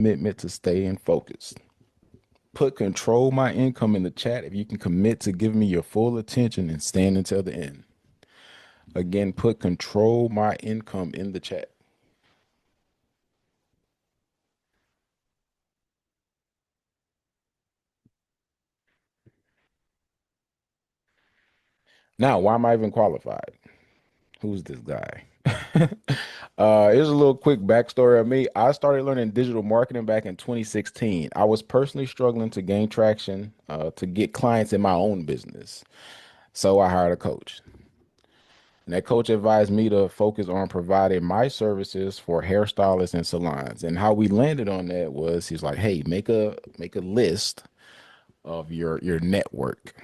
commitment to staying focused. Put control my income in the chat if you can commit to giving me your full attention and stand until the end. Again, put control my income in the chat. Now, why am I even qualified? Who's this guy? Here's a little quick backstory of me. I started learning digital marketing back in 2016. I was personally struggling to gain traction, to get clients in my own business. So I hired a coach. And that coach advised me to focus on providing my services for hairstylists and salons. And how we landed on that was he's like, hey, make a list of your network.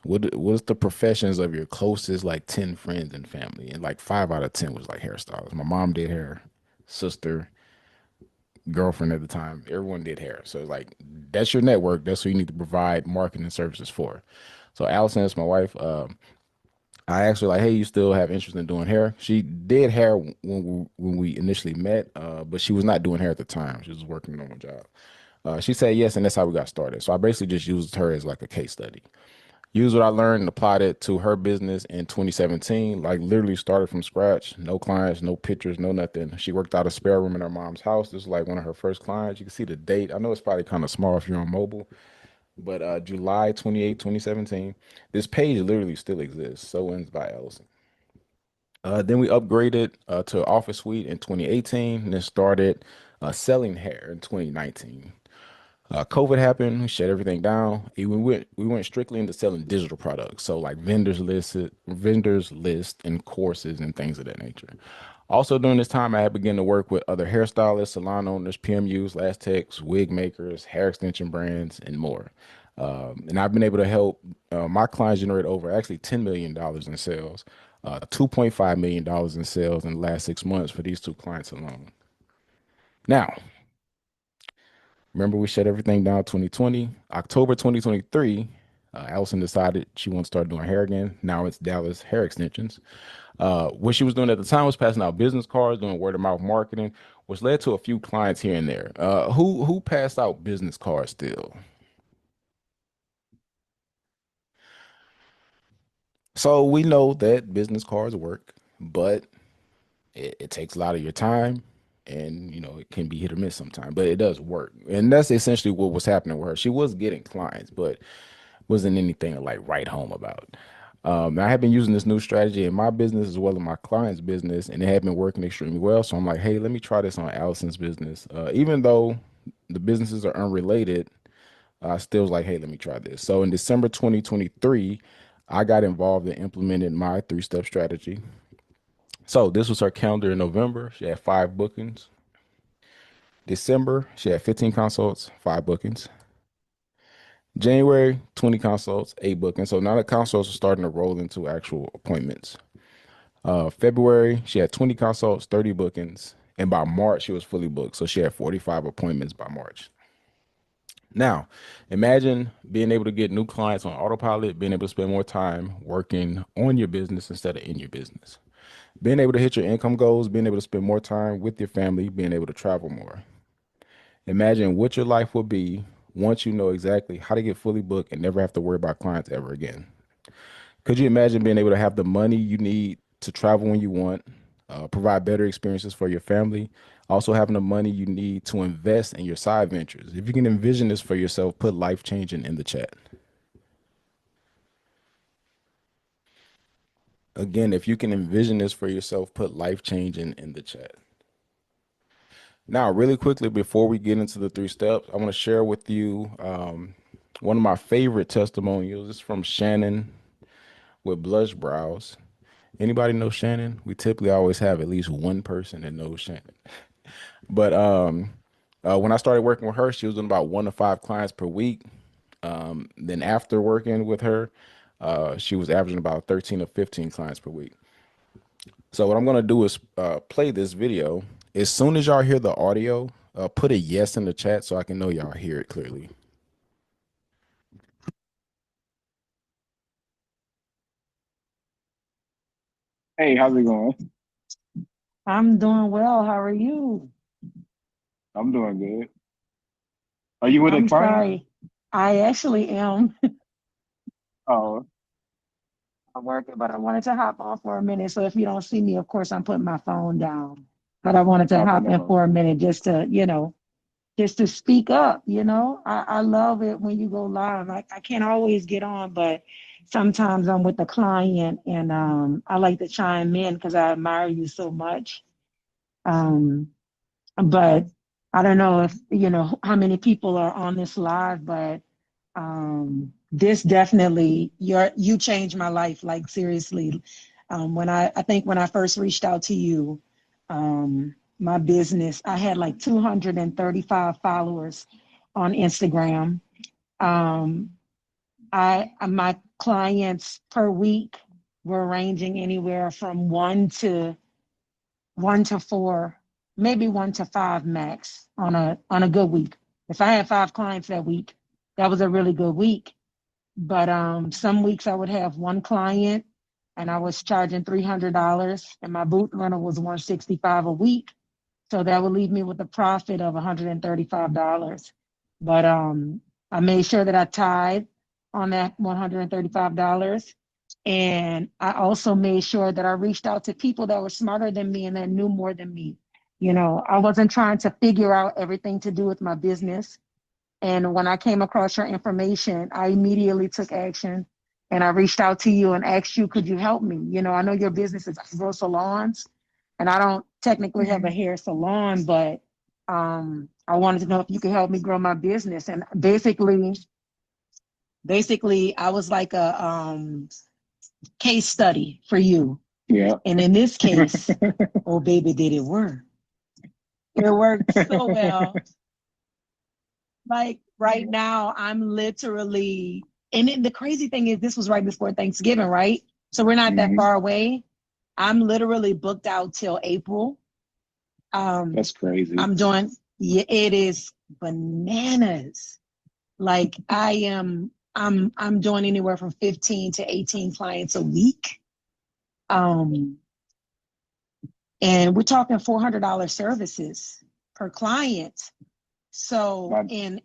What's the professions of your closest like 10 friends and family? And like 5 out of 10 was like hairstylists. My mom did hair, sister, girlfriend at the time, everyone did hair. So like that's your network. That's who you need to provide marketing services for. So Allison is my wife. I asked her like, "Hey, you still have interest in doing hair?" She did hair when we initially met, but she was not doing hair at the time. She was working on a job. She said yes, and that's how we got started. So I basically just used her as like a case study. Used what I learned and applied it to her business in 2017. Like literally started from scratch, no clients, no pictures, no nothing. She worked out a spare room in her mom's house. This was like one of her first clients. You can see the date. I know it's probably kind of small if you're on mobile, but July 28, 2017. This page literally still exists. So ends by Ellison. Then we upgraded to Office Suite in 2018 and then started selling hair in 2019. COVID happened, we shut everything down. We went strictly into selling digital products, so like vendors list, and courses and things of that nature. Also during this time, I had begun to work with other hairstylists, salon owners, PMUs, lash techs, wig makers, hair extension brands, and more. And I've been able to help my clients generate over actually $10 million in sales, $2.5 million in sales in the last 6 months for these two clients alone. Now, remember, we shut everything down 2020. October 2023, Allison decided she wants to start doing hair again. Now it's Dallas Hair Extensions. What she was doing at the time was passing out business cards, doing word of mouth marketing, which led to a few clients here and there. Who passed out business cards still? So we know that business cards work, but it takes a lot of your time, and it can be hit or miss sometimes, but it does work. And that's essentially what was happening with her. She was getting clients, but wasn't anything to like write home about. I have been using this new strategy in my business as well as my client's business, and it had been working extremely well. So I'm like, hey, let me try this on Allison's business. Even though the businesses are unrelated, I still was like, hey, let me try this. So in December 2023, I got involved and implemented my 3-step strategy. So this was her calendar in November. She had 5 bookings. December, she had 15 consults, 5 bookings. January, 20 consults, 8 bookings. So now the consults are starting to roll into actual appointments. February, she had 20 consults, 30 bookings. And by March, she was fully booked. So she had 45 appointments by March. Now, imagine being able to get new clients on autopilot, being able to spend more time working on your business instead of in your business, being able to hit your income goals, being able to spend more time with your family, being able to travel more. Imagine what your life will be once you know exactly how to get fully booked and never have to worry about clients ever again. Could you imagine being able to have the money you need to travel when you want, provide better experiences for your family, also having the money you need to invest in your side ventures? If you can envision this for yourself, put life changing in the chat. Again, if you can envision this for yourself, put life changing in the chat. Now, really quickly, before we get into the 3 steps, I want to share with you one of my favorite testimonials. It's from Shannon with Blush Brows. Anybody know Shannon? We typically always have at least one person that knows Shannon. But when I started working with her, she was doing about 1 to 5 clients per week. Then after working with her, she was averaging about 13 or 15 clients per week. So what I'm gonna do is play this video. As soon as y'all hear the audio, put a yes in the chat so I can know y'all hear it clearly. Hey, how's it going? I'm doing well. How are you? I'm doing good. Are you with a I'm client? sorry. I actually am Oh, working, but I wanted to hop on for a minute. So if you don't see me, of course, I'm putting my phone down. But I wanted to okay, hop no in problem. for a minute just to speak up. I love it when you go live. I can't always get on, but sometimes I'm with the client and I like to chime in because I admire you so much. Um, but I don't know if you know how many people are on this live, but this definitely you changed my life. Like seriously, I think when I first reached out to you, my business I had like 235 followers on Instagram. Um, I my clients per week were ranging anywhere from one to four, maybe one to five max on a good week. If I had five clients that week, that was a really good week. But some weeks I would have one client and I was charging $300 and my boot rental was 165 a week. So that would leave me with a profit of $135. But I made sure that I tied on that $135. And I also made sure that I reached out to people that were smarter than me and that knew more than me. I wasn't trying to figure out everything to do with my business. And when I came across your information, I immediately took action and I reached out to you and asked you, could you help me? I know your business is eyebrow salons, and I don't technically have a hair salon, but I wanted to know if you could help me grow my business. And basically, I was like a case study for you. Yeah. And in this case, oh baby, did it work? It worked so well. Like right now, I'm literally, and then the crazy thing is, this was right before Thanksgiving, right? So we're not that Hmm. far away. I'm literally booked out till April. Um, That's crazy. I'm doing, yeah, it is bananas. Like I'm doing anywhere from 15 to 18 clients a week. Um, and we're talking $400 services per client. So, Not, and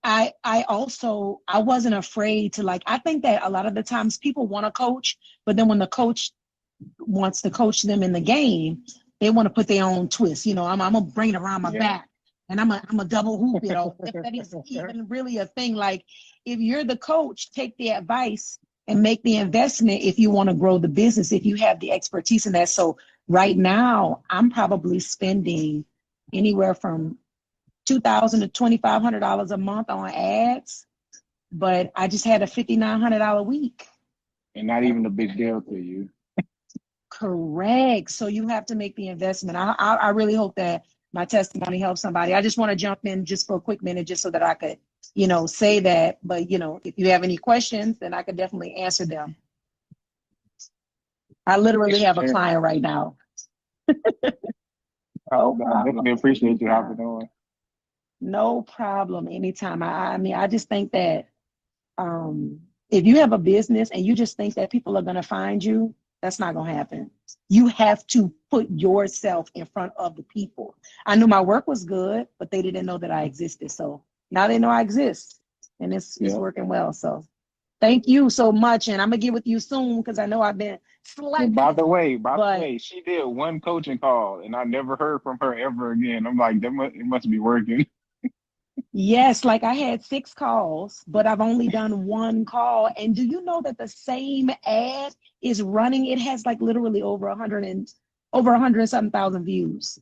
I also I wasn't afraid to like I think that a lot of the times people want to coach, but then when the coach wants to coach them in the game, they want to put their own twist. I'm gonna bring it around my yeah. back and I'm a double hoop it. Or if that is even really a thing, like if you're the coach, take the advice and make the investment if you want to grow the business, if you have the expertise in that. So right now, I'm probably spending anywhere from 2,000 to $2,500 a month on ads, but I just had a $5,900 week. And not even a big deal to you. Correct. So you have to make the investment. I really hope that my testimony helps somebody. I just want to jump in just for a quick minute, just so that I could, say that. But if you have any questions, then I could definitely answer them. I literally have a Yeah. client right now. I, No I definitely problem. appreciate you hopping on. No problem. Anytime. I mean, I just think that um, if you have a business and you just think that people are going to find you, that's not going to happen. You have to put yourself in front of the people. I knew my work was good, but they didn't know that I existed. So now they know I exist, and it's Yeah. working well. So thank you so much, and I'm gonna get with you soon because I know I've been And slacking. by the But way, she did one coaching call, and I never heard from her ever again. I'm like, it must be working. yes, like I had six calls, but I've only done one call. And do you know that the same ad is running? It has like literally over 100 and something thousand views.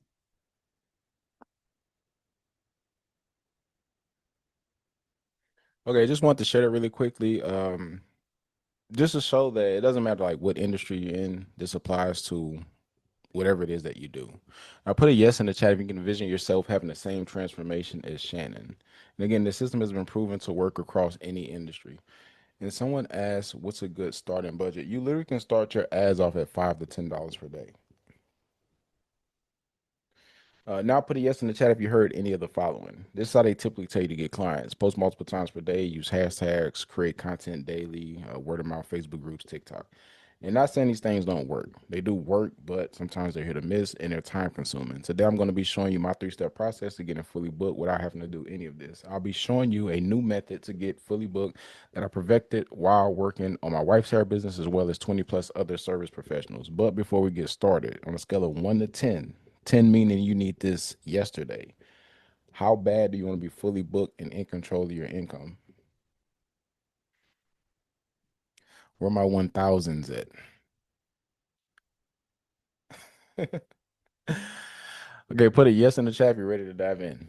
Okay, just want to share that really quickly. Just to show that it doesn't matter like what industry you're in, this applies to whatever it is that you do. I put a yes in the chat if you can envision yourself having the same transformation as Shannon. And again, the system has been proven to work across any industry. And someone asked, what's a good starting budget? You literally can start your ads off at $5 to $10 per day. Now put a yes in the chat if you heard any of the following. This is how they typically tell you to get clients. Post multiple times per day, use hashtags, create content daily, word of mouth, Facebook groups, TikTok. And not saying these things don't work. They do work, but sometimes they're hit or miss and they're time consuming. Today, I'm going to be showing you my 3 step process to getting fully booked without having to do any of this. I'll be showing you a new method to get fully booked that I perfected while working on my wife's hair business as well as 20 plus other service professionals. But before we get started, on a scale of 1 to 10, 10 meaning you need this yesterday, how bad do you want to be fully booked and in control of your income? Where my 1000s at? Okay, put a yes in the chat if you're ready to dive in.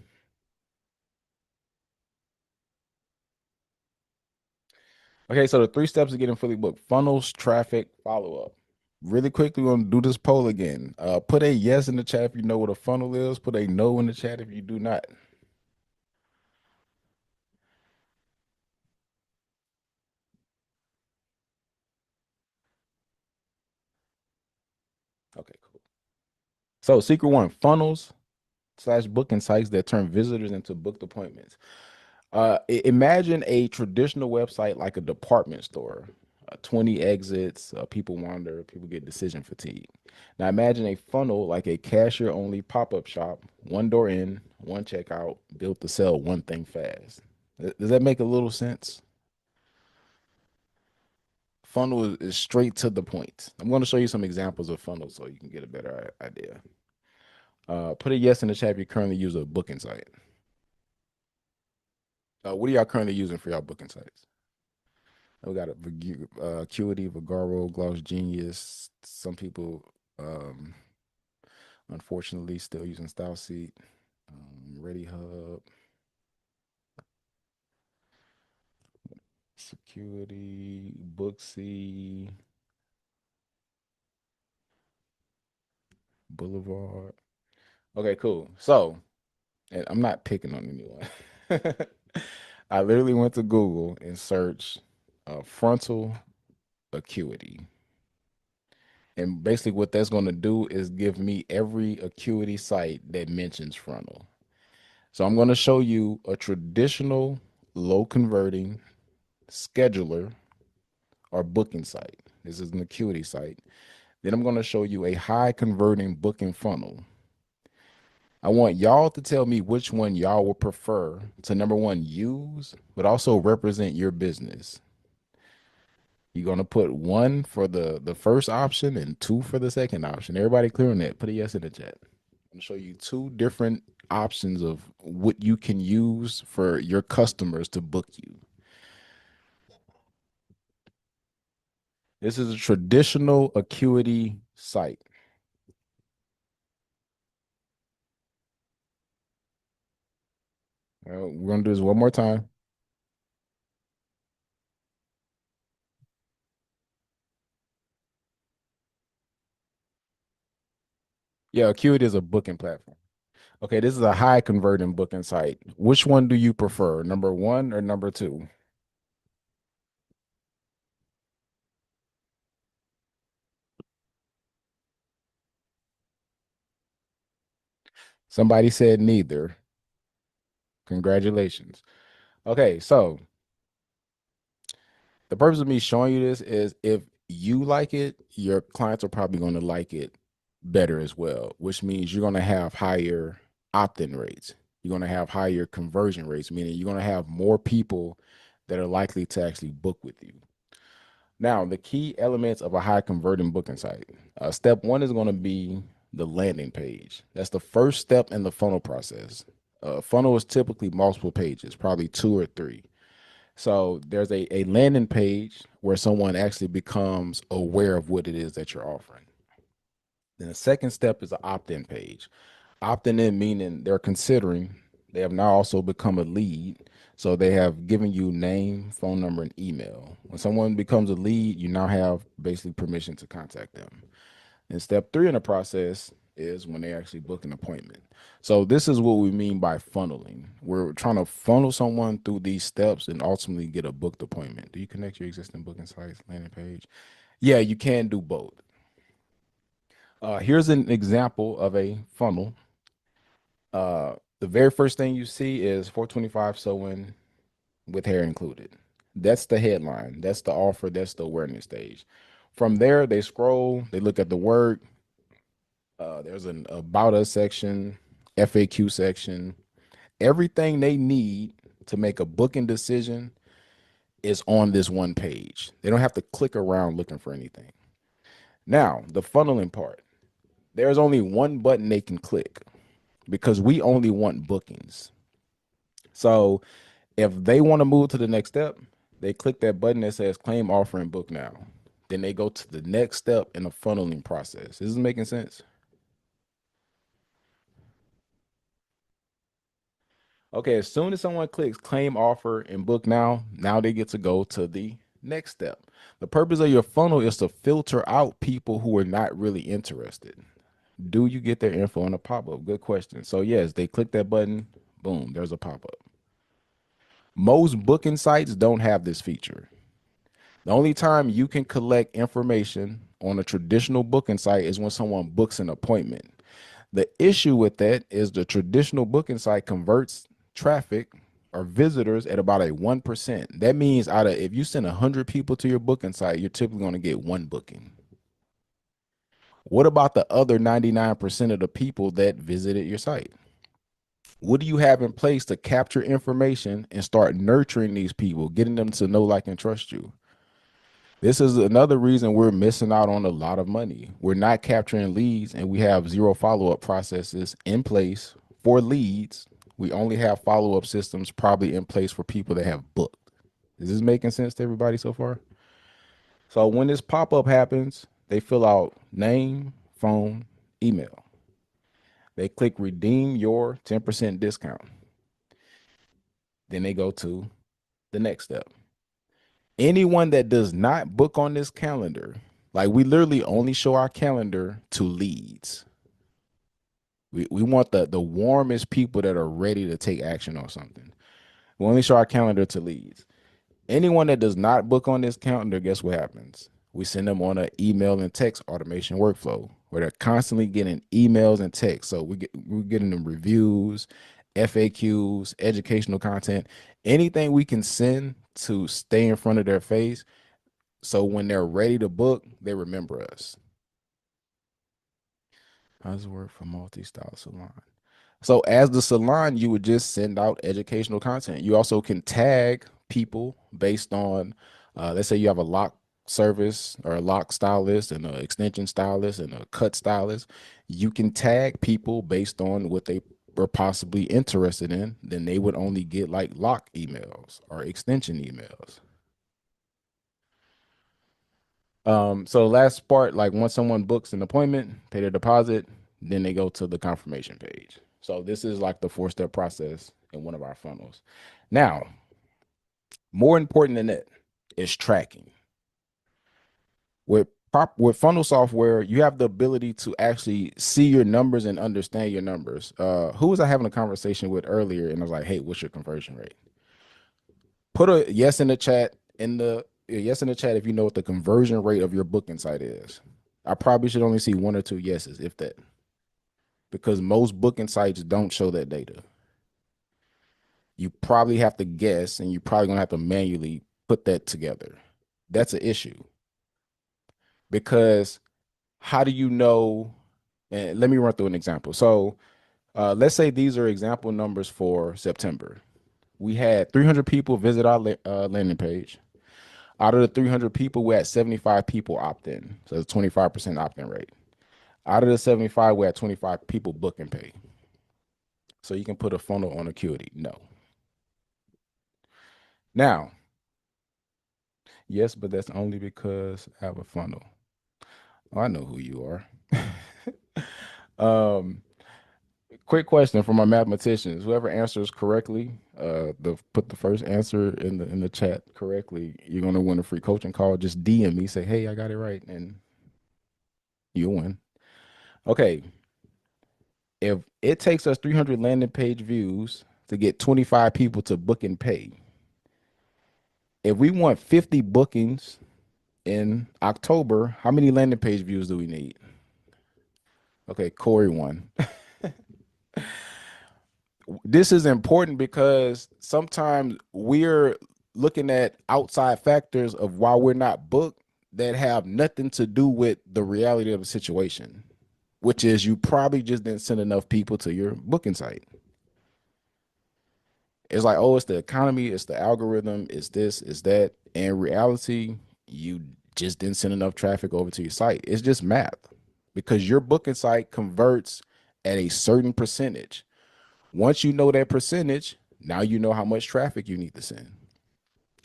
Okay, so the 3 steps to getting fully booked: funnels, traffic, follow up. Really quickly, we're gonna do this poll again. Put a yes in the chat if you know what a funnel is. Put a no in the chat if you do not. Okay, cool. So, secret one: funnels slash booking sites that turn visitors into booked appointments. Imagine a traditional website like a department store. 20 exits, people wander, people get decision fatigue. Now imagine a funnel like a cashier only pop-up shop, one door in, one checkout, built to sell one thing fast. Does that make a little sense? Funnel is straight to the point. I'm going to show you some examples of funnels so you can get a better idea. Put a yes in the chat if you currently use a booking site. What are y'all currently using for y'all booking sites? We got a Acuity, Vagaro, Gloss Genius. Some people, unfortunately, still using Style Seat, Ready Hub, Security, Booksy, Boulevard. Okay, cool. So, and I'm not picking on anyone. I literally went to Google and searched frontal acuity. And basically, what that's going to do is give me every acuity site that mentions frontal. So I'm going to show you a traditional low converting scheduler or booking site. This is an acuity site. Then I'm going to show you a high converting booking funnel. I want y'all to tell me which one y'all would prefer to number one use, but also represent your business. You're going to put one for the first option and two for the second option. Everybody clear on that? Put a yes in the chat. I'm gonna show you 2 different options of what you can use for your customers to book you. This is a traditional acuity site. We're gonna do this one more time. Yeah, Acuity is a booking platform. Okay, this is a high converting booking site. Which one do you prefer, number one or number two? Somebody said neither. Congratulations. Okay, so the purpose of me showing you this is if you like it, your clients are probably going to like it better as well, which means you're going to have higher opt-in rates. You're going to have higher conversion rates, meaning you're going to have more people that are likely to actually book with you. Now, the key elements of a high converting booking site. Step one is going to be the landing page. That's the first step in the funnel process. Funnel is typically multiple pages, probably 2 or 3. So there's a landing page where someone actually becomes aware of what it is that you're offering. Then the second step is an opt-in page. Opting in meaning they're considering, they have now also become a lead. So they have given you name, phone number, and email. When someone becomes a lead, you now have basically permission to contact them. And step 3 in the process is when they actually book an appointment. So this is what we mean by funneling. We're trying to funnel someone through these steps and ultimately get a booked appointment. Do you connect your existing booking sites, landing page? Yeah, you can do both. Here's an example of a funnel. The very first thing you see is 425 sewing with hair included. That's the headline. That's the offer. That's the awareness stage. From there, they scroll, they look at the work. There's an about us section, FAQ section. Everything they need to make a booking decision is on this one page. They don't have to click around looking for anything. Now, the funneling part. There's only one button they can click because we only want bookings. So if they want to move to the next step, they click that button that says claim offer and book now. Then they go to the next step in the funneling process. This is making sense? Okay, as soon as someone clicks claim offer and book now, now they get to go to the next step. The purpose of your funnel is to filter out people who are not really interested. Do you get their info on a pop-up? Good question. So yes, they click that button, boom, there's a pop-up. Most booking sites don't have this feature. The only time you can collect information on a traditional booking site is when someone books an appointment. The issue with that is the traditional booking site converts traffic or visitors at about a 1%. That means out of if you send 100 people to your booking site, you're typically going to get one booking. What about the other 99% of the people that visited your site? What do you have in place to capture information and start nurturing these people, getting them to know, like, and trust you? This is another reason we're missing out on a lot of money. We're not capturing leads and we have zero follow-up processes in place for leads. We only have follow-up systems probably in place for people that have booked. Is this making sense to everybody so far? So when this pop-up happens, they fill out name, phone, email. They click redeem your 10% discount. Then they go to the next step. Anyone that does not book on this calendar, like we literally only show our calendar to leads. We want the warmest people that are ready to take action on something. We only show our calendar to leads. Anyone that does not book on this calendar, guess what happens? We send them on an email and text automation workflow where they're constantly getting emails and texts. So we're getting them reviews, FAQs, educational content, anything we can send to stay in front of their face. So when they're ready to book, they remember us. How does it work for multi-style salon? So as the salon, you would just send out educational content. You also can tag people based on, let's say you have a lock service or a lock stylist and an extension stylist and a cut stylist. You can tag people based on what they were possibly interested in. Then they would only get like lock emails or extension emails. So last part, like once someone books an appointment, pay their deposit, then they go to the confirmation page. So this is like the 4-step process in one of our funnels. Now, more important than that is tracking. With funnel software, you have the ability to actually see your numbers and understand your numbers. Who was I having a conversation with earlier? And I was like, hey, what's your conversion rate? Put a yes in the chat yes in the chat if you know what the conversion rate of your booking site is. I probably should only see 1 or 2 yeses, if that, because most booking sites don't show that data. You probably have to guess, and you're probably gonna have to manually put that together. That's an issue because how do you know? And let me run through an example. So let's say these are example numbers for September. We had 300 people visit our landing page. Out of the 300 people, we had 75 people opt in. So it's 25% opt in rate. Out of the 75, we had 25 people book and pay. So you can put a funnel on Acuity. No. Now, yes, but that's only because I have a funnel. Oh, I know who you are. Quick question for my mathematicians. Whoever answers correctly, put the first answer in the chat correctly, you're gonna win a free coaching call. Just DM me, say, hey, I got it right, and you'll win. Okay. If it takes us 300 landing page views to get 25 people to book and pay, if we want 50 bookings in October, how many landing page views do we need? Okay, Corey won. This is important because sometimes we're looking at outside factors of why we're not booked that have nothing to do with the reality of the situation, which is you probably just didn't send enough people to your booking site. It's like, oh, it's the economy, it's the algorithm, it's this, it's that. In reality, you just didn't send enough traffic over to your site. It's just math because your booking site converts at a certain percentage. Once you know that percentage, now you know how much traffic you need to send.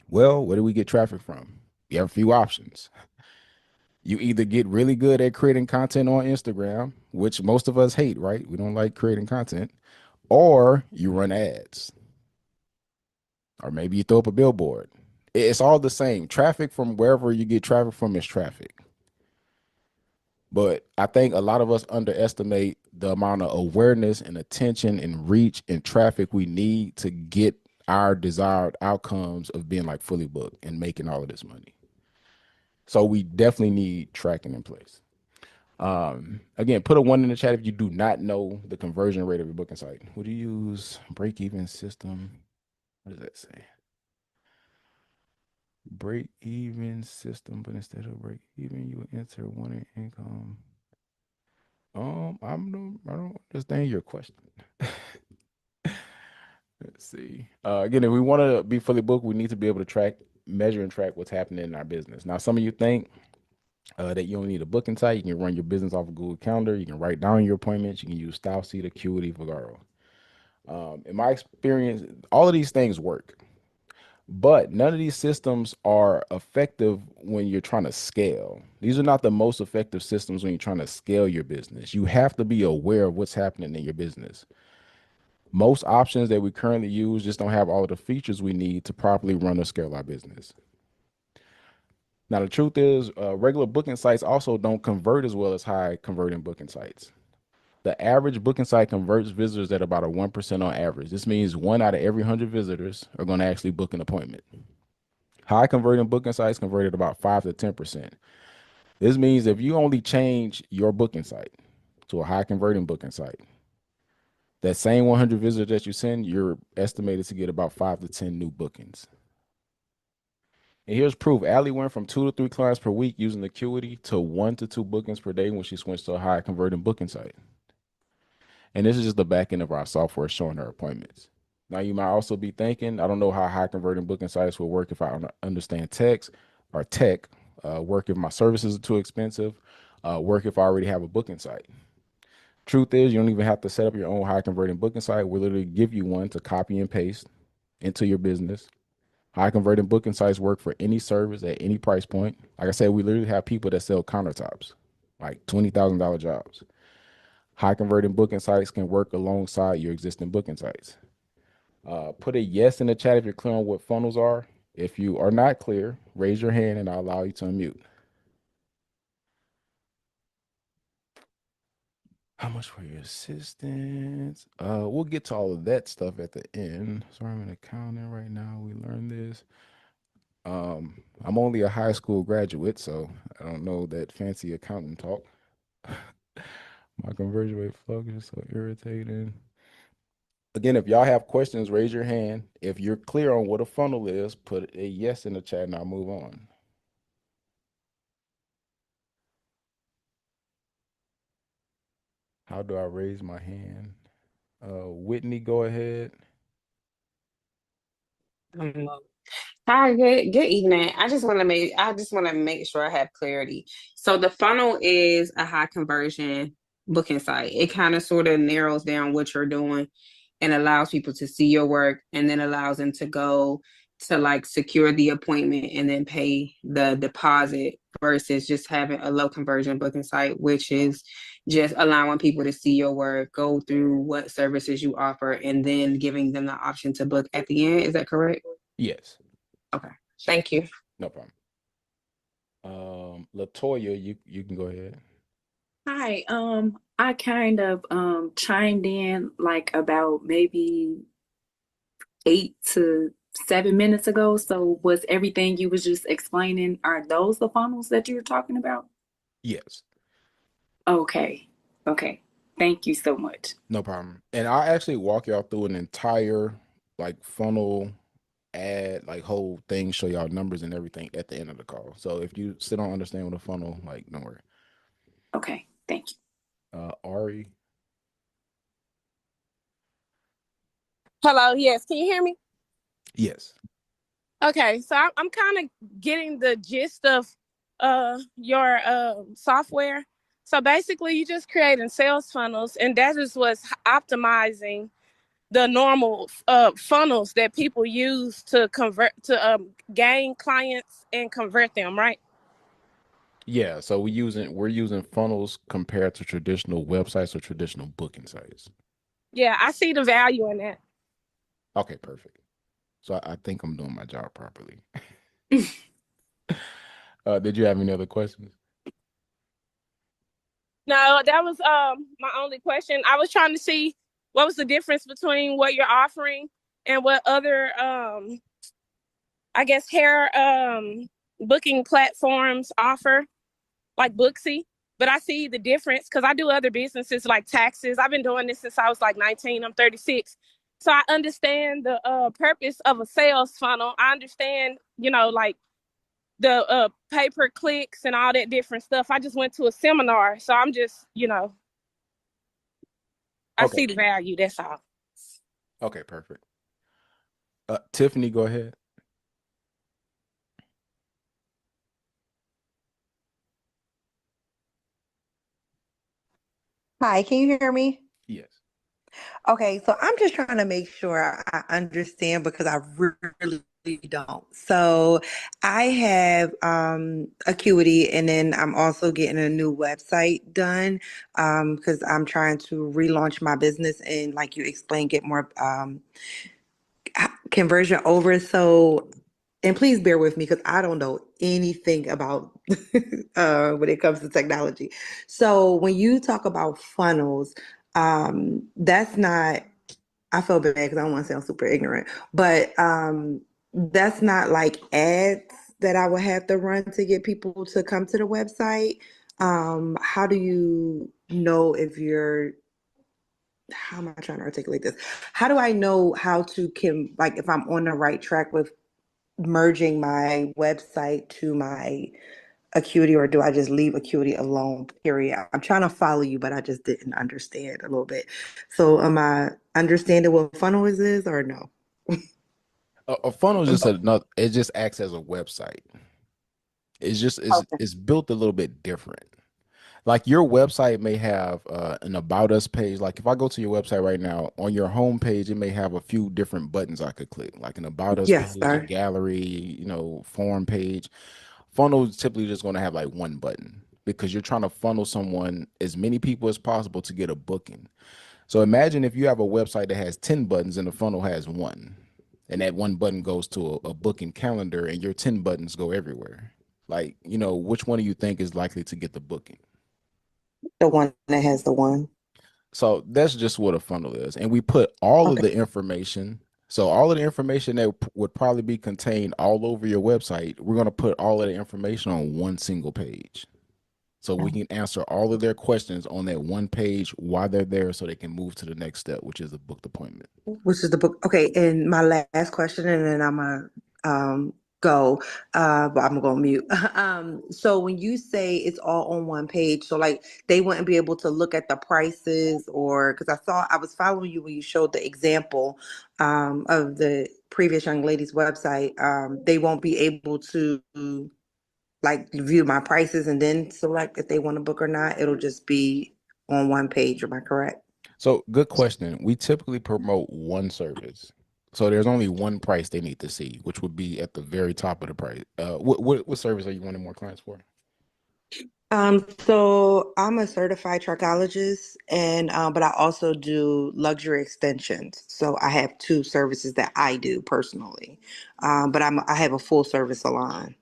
Well, where do we get traffic from? You have a few options. You either get really good at creating content on Instagram, which most of us hate, right? We don't like creating content, or you run ads, or maybe you throw up a billboard. It's all the same. Traffic from wherever you get traffic from is traffic. But I think a lot of us underestimate the amount of awareness and attention and reach and traffic we need to get our desired outcomes of being like fully booked and making all of this money. So we definitely need tracking in place. Again, put a one in the chat if you do not know the conversion rate of your booking site. Would you use break even system? What does that say? Break even system, but instead of break even, you enter one in income. I don't understand your question. Let's see. Again, if we want to be fully booked, we need to be able to track, measure, and track what's happening in our business. Now, some of you think that you don't need a booking site. You can run your business off a Google Calendar. You can write down your appointments. You can use StyleSeat, Acuity, Vagaro. In my experience, all of these things work, but none of these systems are effective when you're trying to scale. These are not the most effective systems when you're trying to scale your business. You have to be aware of what's happening in your business. Most options that we currently use just don't have all of the features we need to properly run or scale our business. Now, the truth is, regular booking sites also don't convert as well as high converting booking sites. The average booking site converts visitors at about a 1% on average. This means one out of every 100 visitors are going to actually book an appointment. High converting booking sites convert at about 5 to 10%. This means if you only change your booking site to a high converting booking site, that same 100 visitors that you send, you're estimated to get about 5 to 10 new bookings. And here's proof. Allie went from 2 to 3 clients per week using Acuity to 1 to 2 bookings per day when she switched to a high converting booking site. And this is just the back end of our software showing her appointments. Now, you might also be thinking, I don't know how high converting booking sites will work if I understand text or tech, work if my services are too expensive, work if I already have a booking site. Truth is, you don't even have to set up your own high converting booking site. We'll literally give you one to copy and paste into your business. High converting booking sites work for any service at any price point. Like I said, we literally have people that sell countertops, like $20,000 jobs. High converting booking sites can work alongside your existing booking sites. Put a yes in the chat if you're clear on what funnels are. If you are not clear, raise your hand and I'll allow you to unmute. How much for your assistance? We'll get to all of that stuff at the end. Sorry, I'm in accounting right now. We learned this. I'm only a high school graduate, so I don't know that fancy accounting talk. My conversion rate focus is so irritating. Again, if y'all have questions, raise your hand. If you're clear on what a funnel is, put a yes in the chat and I'll move on. How do I raise my hand? Whitney, go ahead. Um, Hi, good evening. I just want to make sure I have clarity. So the funnel is a high conversion booking site. It kind of sort of narrows down what you're doing and allows people to see your work and then allows them to go to like secure the appointment and then pay the deposit versus just having a low conversion booking site, which is just allowing people to see your work, go through what services you offer, and then giving them the option to book at the end. Is that correct? Yes, Okay. Thank you. no problem. Latoya, you can go ahead. Hi, I kind of chimed in like about maybe 8 to 7 minutes ago. So was everything you was just explaining, are those the funnels that you were talking about? Yes, Okay. Okay. Thank you so much. no problem. And I actually walk y'all through an entire like funnel add like whole things, show y'all numbers and everything at the end of the call. So if you still don't understand what a funnel, like, don't worry. Okay, thank you. Ari, Hello, yes, can you hear me? yes. Okay, so I'm kind of getting the gist of your software. So basically, you just creating sales funnels, and that is what's optimizing the normal funnels that people use to convert to gain clients and convert them, right? Yeah, so we're using funnels compared to traditional websites or traditional booking sites. Yeah, I see the value in that. Okay, perfect. So I think I'm doing my job properly. Did you have any other questions? No, that was my only question. I was trying to see what was the difference between what you're offering and what other I guess hair booking platforms offer, like Booksy. But I see the difference because I do other businesses like taxes. I've been doing this since I was like 19. I'm 36. So I understand the purpose of a sales funnel. I understand, like the pay per clicks and all that different stuff. I just went to a seminar. So I'm just, I Okay. see the value. That's all. Okay, perfect. Tiffany, go ahead. Hi, can you hear me? Yes. Okay, so I'm just trying to make sure I understand because I really don't. So I have Acuity, and then I'm also getting a new website done because I'm trying to relaunch my business and, like you explained, get more conversion over. So, and please bear with me because I don't know anything about when it comes to technology. So when you talk about funnels, that's not, I feel bad because I don't want to sound super ignorant, but that's not like ads that I would have to run to get people to come to the website. How do you know if you're, how am I trying to articulate this? How do I know how to like if I'm on the right track with merging my website to my Acuity, or do I just leave Acuity alone, period? I'm trying to follow you, but I just didn't understand a little bit. So am I understanding what funnel is or no? A funnel is just another. It just acts as a website. Okay. It's built a little bit different. Like your website may have an about us page. Like if I go to your website right now, on your home page, it may have a few different buttons I could click, like an about us Yes, page, a sir. gallery, form page. Funnel is typically just going to have like one button because you're trying to funnel someone, as many people as possible, to get a booking. So imagine if you have a website that has 10 buttons and the funnel has one, and that one button goes to a booking calendar and your 10 buttons go everywhere. Like, which one do you think is likely to get the booking? The one that has the one. So that's just what a funnel is. And we put all of Okay. the information. So all of the information that would probably be contained all over your website, we're going to put all of the information on one single page. So we can answer all of their questions on that one page while they're there so they can move to the next step, which is a booked appointment. Which is the book. Okay, and my last question, and then I'm gonna go, but I'm gonna go on mute. So when you say it's all on one page, so like they wouldn't be able to look at the prices, or because I was following you when you showed the example of the previous young lady's website, they won't be able to like view my prices and then select if they want to book or not. It'll just be on one page. Am I correct? So good question. We typically promote one service. So there's only one price they need to see, which would be at the very top of the price. What service are you wanting more clients for? So I'm a certified trichologist, and but I also do luxury extensions. So I have two services that I do personally, but I have a full service salon.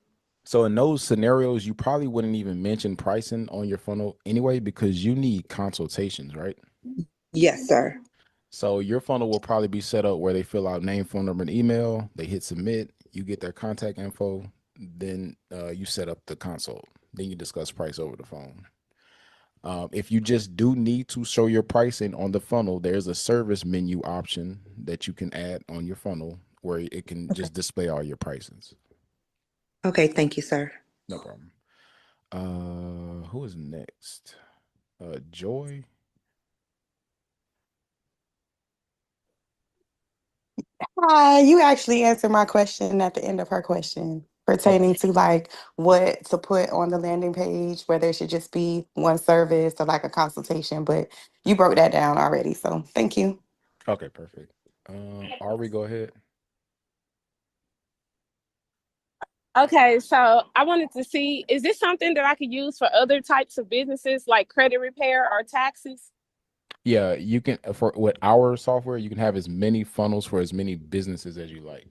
So in those scenarios, you probably wouldn't even mention pricing on your funnel anyway, because you need consultations, right? Yes, sir. So your funnel will probably be set up where they fill out name, phone number, and email. They hit submit. You get their contact info. Then you set up the consult. Then you discuss price over the phone. If you just do need to show your pricing on the funnel, there's a service menu option that you can add on your funnel. where it can just display all your prices. Okay, thank you, sir. No problem. Who is next? Joy. Hi, you actually answered my question at the end of her question Okay. pertaining to like what to put on the landing page, whether it should just be one service or like a consultation, but you broke that down already. So thank you. Okay, perfect. Ari, go ahead. Okay, so I wanted to see, is this something that I could use for other types of businesses like credit repair or taxes? Yeah, you can for with our software, you can have as many funnels for as many businesses as you like.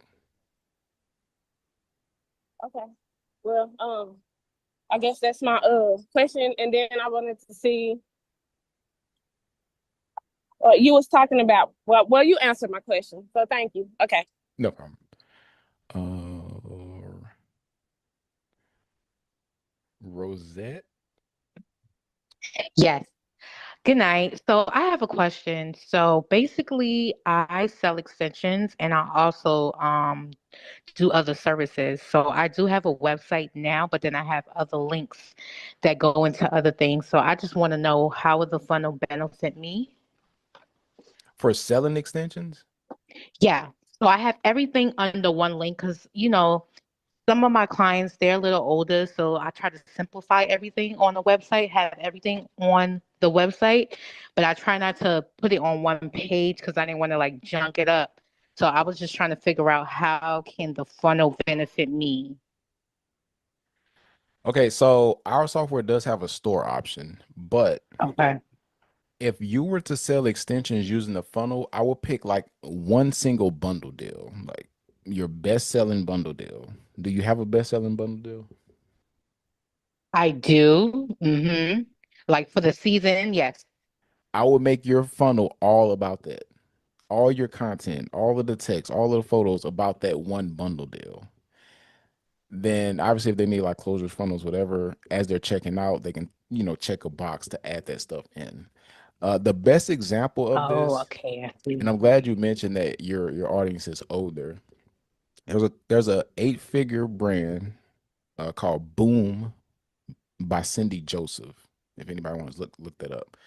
Okay. Well, I guess that's my question, and then I wanted to see you was talking about well you answered my question, so thank you. Okay. No problem. Uh, Rosette. Yes. Good night. So I have a question. So basically, I sell extensions and I also do other services. So I do have a website now, but then I have other links that go into other things. So I just want to know how would the funnel benefit me? For selling extensions? Yeah. So I have everything under one link because, some of my clients, they're a little older, so I try to simplify everything on the website, have everything on the website, but I try not to put it on one page because I didn't want to like junk it up. So I was just trying to figure out how can the funnel benefit me? Okay, so our software does have a store option, but Okay. if you were to sell extensions using the funnel, I would pick like one single bundle deal, like your best selling bundle deal. Do you have a best selling bundle deal? I do. Like for the season, yes. I would make your funnel all about that. All your content, all of the text, all of the photos about that one bundle deal. Then obviously if they need like closures, funnels, whatever, as they're checking out, they can, check a box to add that stuff in. The best example of Oh, this, okay. I see. and I'm glad you mentioned that your audience is older. There's a 8-figure brand called Boom by Cindy Joseph. If anybody wants to look that up.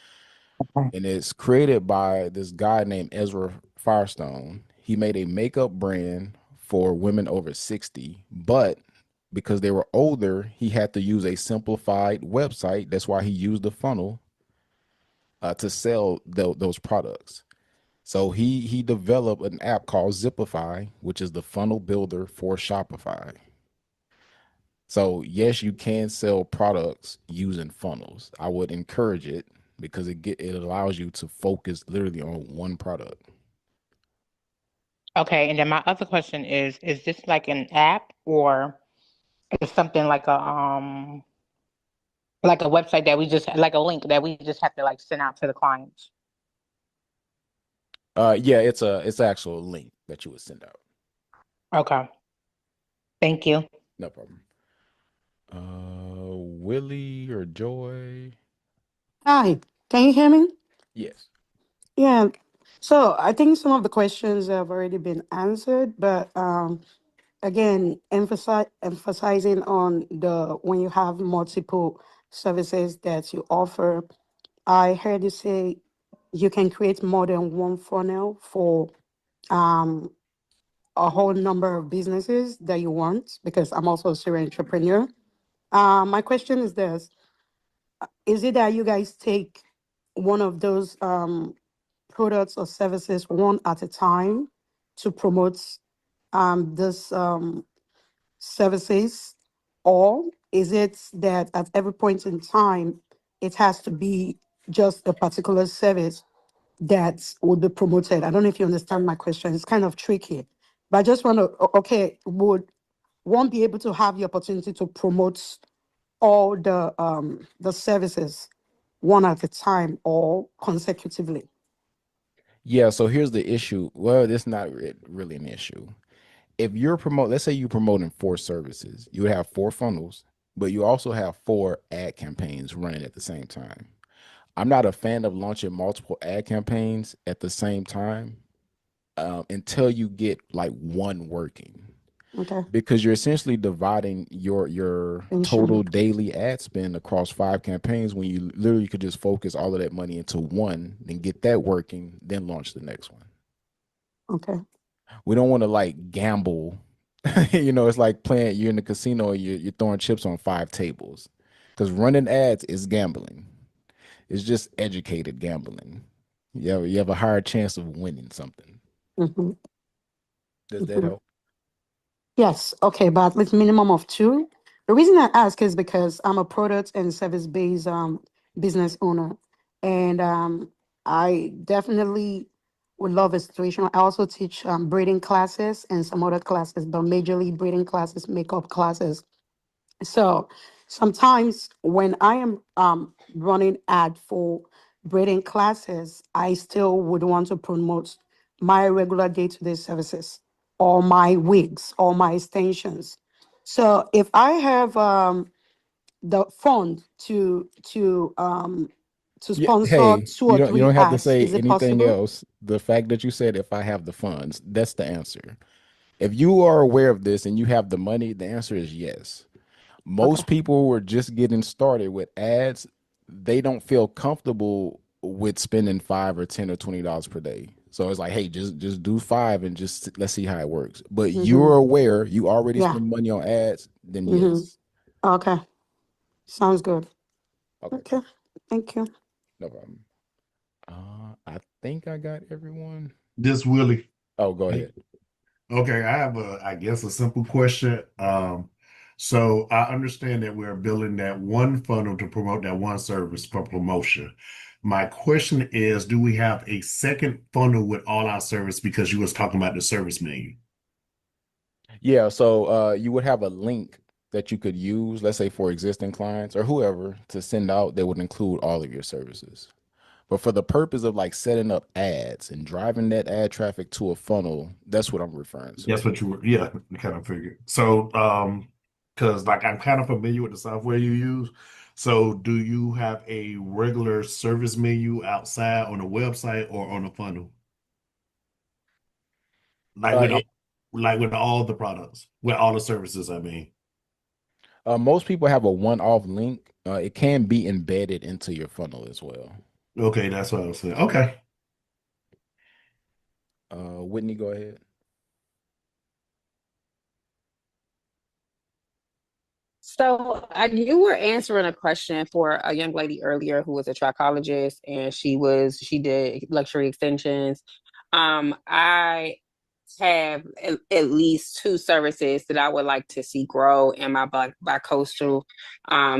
Okay. And it's created by this guy named Ezra Firestone. He made a makeup brand for women over 60, but because they were older, he had to use a simplified website. That's why he used the funnel to sell those products. So he developed an app called Zipify, which is the funnel builder for Shopify. So yes, you can sell products using funnels. I would encourage it because it allows you to focus literally on one product. Okay, and then my other question is this like an app or is something like a website that we just like a link that we just have to like send out to the clients? Yeah, it's an actual link that you would send out. Okay. Thank you. No problem. Willie or Joy? Hi, can you hear me? Yes. Yeah. So I think some of the questions have already been answered, but again, emphasizing on the when you have multiple services that you offer. I heard you say you can create more than one funnel for um, a whole number of businesses that you want, because I'm also a serial entrepreneur. My question is this: is it that you guys take one of those products or services one at a time to promote this services, or is it that at every point in time it has to be just a particular service that would be promoted? I don't know if you understand my question. It's kind of tricky, but I just want to, okay, would one be able to have the opportunity to promote all the services one at a time or consecutively? Yeah, so here's the issue. Well, it's not really an issue. If you're let's say you're promoting 4 services, you would have 4 funnels, but you also have 4 ad campaigns running at the same time. I'm not a fan of launching multiple ad campaigns at the same time until you get like one working, Okay. because you're essentially dividing your total Insurance. daily ad spend across 5 campaigns when you literally could just focus all of that money into one, then get that working, then launch the next one. Okay. We don't want to like gamble. It's like playing, you're in the casino, you're throwing chips on 5 tables. Because running ads is gambling. It's just educated gambling. You have a higher chance of winning something. Mm-hmm. Does that Mm-hmm. help? Yes, okay, but at least minimum of two. The reason I ask is because I'm a product and service based business owner, and I definitely would love a situation. I also teach braiding classes and some other classes, but majorly braiding classes, makeup classes. So sometimes when I am running ad for braiding classes, I still would want to promote my regular day-to-day services or my wigs or my extensions. So if I have the fund to Yeah. sponsor Hey, two you or don't you three don't have to ads, say is it anything possible? else. The fact that you said if I have the funds, that's the answer. If you are aware of this and you have the money, the answer is yes. Okay. Most people who are just getting started with ads, they don't feel comfortable with spending 5 or 10 or $20 per day. So it's like, hey, just do five and just let's see how it works. But Mm-hmm. you're aware you already Yeah. spend money on ads, then Mm-hmm. yes. Okay. Sounds good. Okay, Okay. Thank you. no problem. I think I got everyone. This Willie. Oh, go Hey, ahead. okay, I have I guess a simple question. So I understand that we're building that one funnel to promote that one service for promotion. My question is, do we have a second funnel with all our service because you was talking about the service menu? Yeah, so you would have a link that you could use, let's say for existing clients or whoever, to send out that would include all of your services. But for the purpose of like setting up ads and driving that ad traffic to a funnel, that's what I'm referring to. That's what you were, yeah, kind of figured. So, because like I'm kind of familiar with the software you use. So, do you have a regular service menu outside on the website or on the funnel? Like with It like with all the products, with all the services, I mean. Most people have a one-off link. It can be embedded into your funnel as well. Okay, that's what I was saying. Okay. Whitney, go ahead. So you were answering a question for a young lady earlier who was a trichologist and she did luxury extensions. I have at least two services that I would like to see grow in my bi-coastal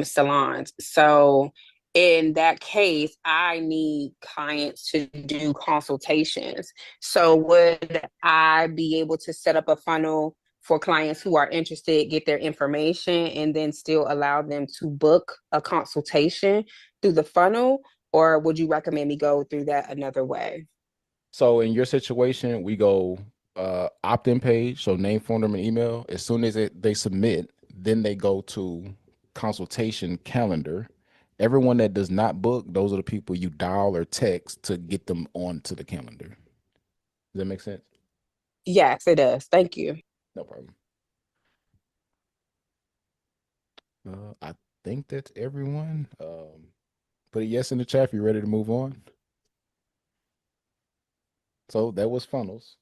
salons. So in that case, I need clients to do consultations. So would I be able to set up a funnel for clients who are interested, get their information, and then still allow them to book a consultation through the funnel? Or would you recommend me go through that another way? So in your situation, we go opt-in page, so name, phone number, and email. As soon as they submit, then they go to consultation calendar. Everyone that does not book, those are the people you dial or text to get them onto the calendar. Does that make sense? Yes, it does. Thank you. No problem. I think that's everyone. Put a yes in the chat if you're ready to move on. So that was funnels.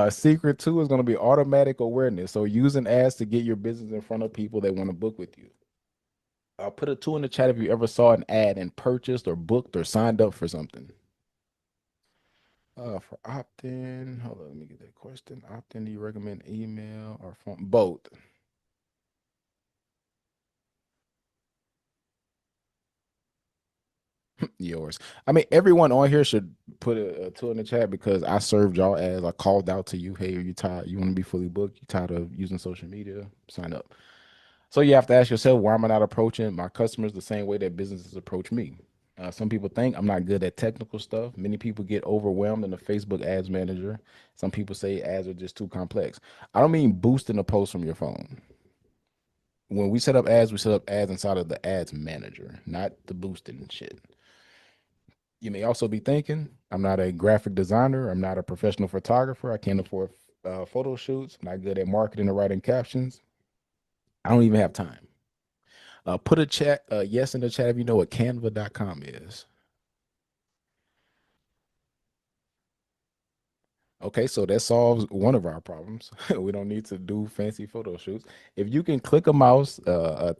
Secret two is going to be automatic awareness. So using ads to get your business in front of people that want to book with you. I'll put a two in the chat if you ever saw an ad and purchased or booked or signed up for something. For opt-in, hold on, let me get that question. Opt-in, do you recommend email or phone? Both. Yours. I mean, everyone on here should put a two in the chat because I served y'all as I called out to you. Hey, are you tired? You want to be fully booked? You tired of using social media? Sign up. So you have to ask yourself, why am I not approaching my customers the same way that businesses approach me? Some people think I'm not good at technical stuff. Many people get overwhelmed in the Facebook ads manager. Some people say ads are just too complex. I don't mean boosting a post from your phone. When we set up ads inside of the ads manager, not the boosting shit. You may also be thinking, I'm not a graphic designer, I'm not a professional photographer, I can't afford photo shoots, I'm not good at marketing or writing captions. I don't even have time. Put a chat, yes in the chat if you know what canva.com is. Okay, so that solves one of our problems. We don't need to do fancy photo shoots. If you can click a mouse,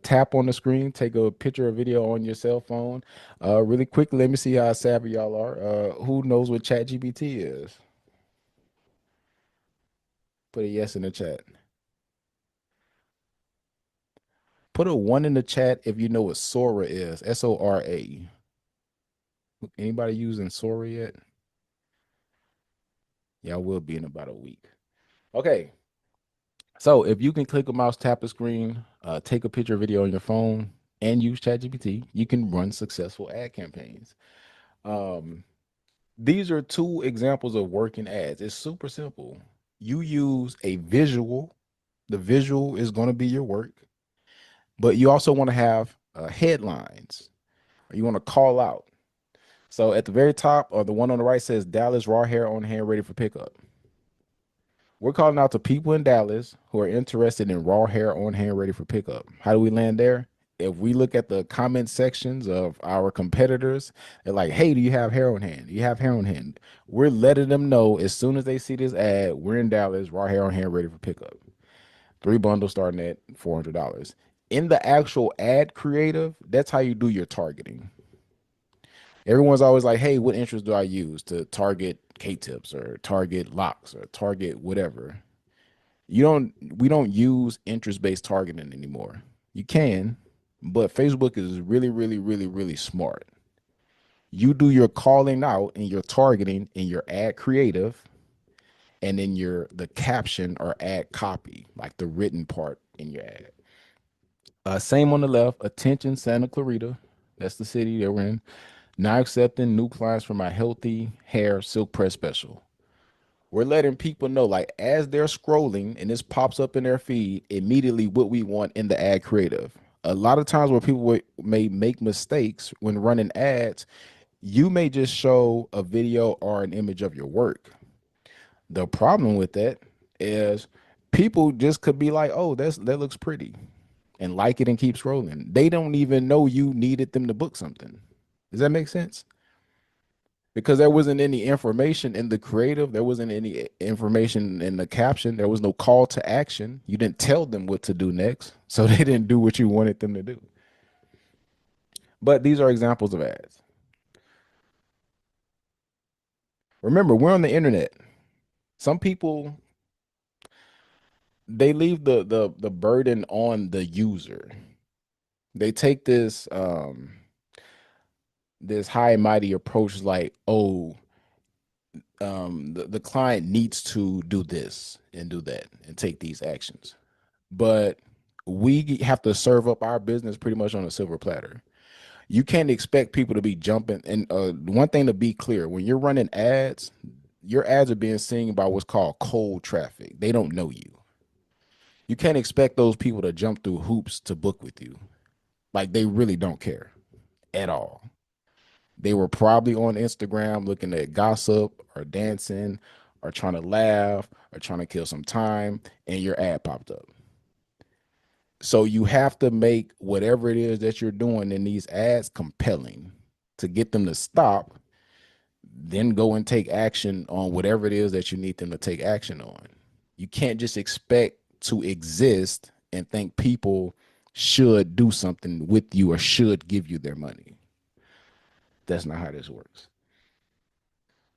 tap on the screen, take a picture or video on your cell phone, really quickly, let me see how savvy y'all are. Who knows what ChatGPT is? Put a yes in the chat. Put a one in the chat if you know what Sora is. Sora. Anybody using Sora yet? Y'all will be in about a week. Okay. So if you can click a mouse, tap a screen, take a picture or video on your phone, and use ChatGPT, you can run successful ad campaigns. Um, these are two examples of working ads. It's super simple. You use a visual. The visual is going to be your work, but you also want to have headlines. You want to call out. So at the very top, or the one on the right says Dallas raw hair on hand ready for pickup. We're calling out to people in Dallas who are interested in raw hair on hand ready for pickup. How do we land there? If we look at the comment sections of our competitors, they're like, hey, do you have hair on hand? Do you have hair on hand? We're letting them know as soon as they see this ad, we're in Dallas, raw hair on hand ready for pickup. 3 bundles starting at $400. In the actual ad creative, that's how you do your targeting. Everyone's always like, hey, what interest do I use to target K-tips or target locks or target whatever? We don't use interest-based targeting anymore. You can, but Facebook is really, really, really, really smart. You do your calling out and your targeting in your ad creative and in the caption or ad copy, like the written part in your ad. Same on the left, attention Santa Clarita. That's the city that we're in. Now accepting new clients for my healthy hair silk press special. We're letting people know, like, as they're scrolling and this pops up in their feed, immediately what we want in the ad creative. A lot of times where people may make mistakes when running ads, you may just show a video or an image of your work. The problem with that is people just could be like, oh, that looks pretty, and like it and keep scrolling. They don't even know you needed them to book something. Does that make sense? Because there wasn't any information in the creative, there wasn't any information in the caption, there was no call to action. You didn't tell them what to do next, so they didn't do what you wanted them to do. But these are examples of ads. Remember, we're on the internet. Some people, they leave the burden on the user. They take this high and mighty approach, like, oh, the client needs to do this and do that and take these actions. But we have to serve up our business pretty much on a silver platter. You can't expect people to be jumping. And one thing to be clear, when you're running ads, your ads are being seen by what's called cold traffic. They don't know you. You can't expect those people to jump through hoops to book with you. Like, they really don't care at all. They were probably on Instagram looking at gossip or dancing or trying to laugh or trying to kill some time, and your ad popped up. So you have to make whatever it is that you're doing in these ads compelling to get them to stop, then go and take action on whatever it is that you need them to take action on. You can't just expect to exist and think people should do something with you or should give you their money. That's not how this works.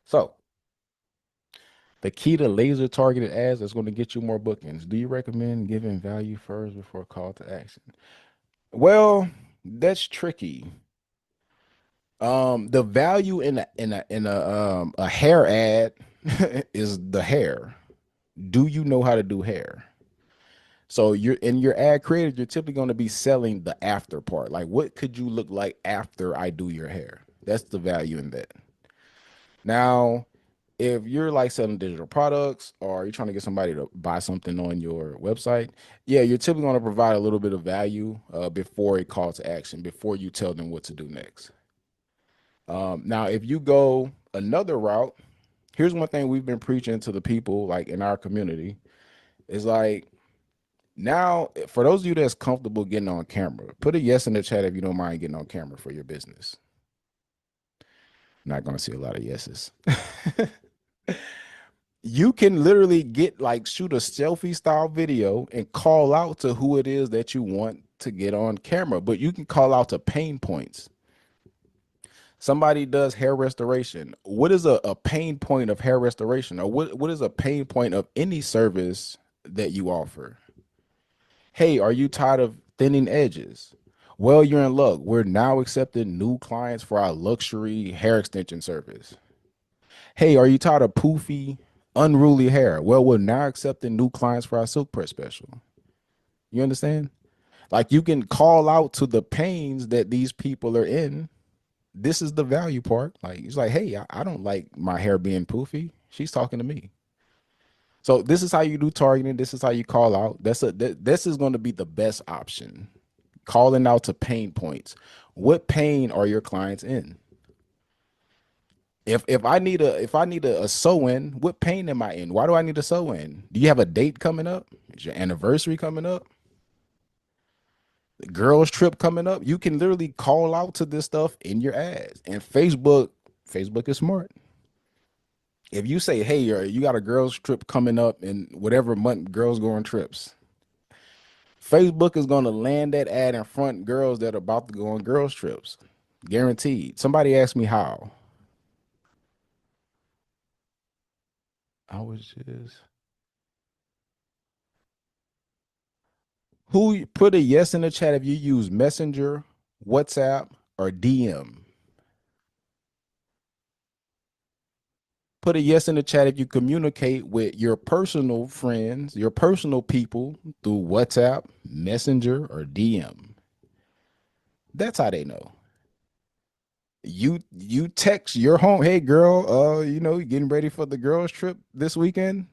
So, the key to laser targeted ads that's going to get you more bookings. Do you recommend giving value first before call to action? Well, that's tricky. The value in a hair ad is the hair. Do you know how to do hair? So you're in your ad creative, you're typically going to be selling the after part. Like, what could you look like after I do your hair? That's the value in that. Now, if you're like selling digital products or you're trying to get somebody to buy something on your website, yeah, you're typically going to provide a little bit of value before a call to action, before you tell them what to do next. Now, if you go another route, here's one thing we've been preaching to the people like in our community is like now for those of you that's comfortable getting on camera, put a yes in the chat if you don't mind getting on camera for your business. Not gonna see a lot of yeses. You can literally get like shoot a selfie style video and call out to who it is that you want to get on camera, but you can call out to pain points. Somebody does hair restoration. What is a pain point of hair restoration? Or what is a pain point of any service that you offer? Hey, are you tired of thinning edges? Well, you're in luck. We're now accepting new clients for our luxury hair extension service. Hey, are you tired of poofy, unruly hair? Well, we're now accepting new clients for our silk press special. You understand? Like you can call out to the pains that these people are in. This is the value part. Like it's like, hey, I don't like my hair being poofy. She's talking to me. So this is how you do targeting. This is how you call out. This is going to be the best option. Calling out to pain points. What pain are your clients in? If I need a sew in, what pain am I in? Why do I need a sew in? Do you have a date coming up? Is your anniversary coming up? The girls trip coming up? You can literally call out to this stuff in your ads. And Facebook is smart. If you say, hey, you got a girls trip coming up in whatever month girls go on trips, Facebook is going to land that ad in front girls that are about to go on girls trips. Guaranteed. Somebody asked me how. I was just who put a yes in the chat if you use Messenger, WhatsApp, or DM. Put a yes in the chat if you communicate with your personal friends, your personal people through WhatsApp, Messenger, or DM. That's how they know. You text your home, hey girl, you getting ready for the girls trip this weekend?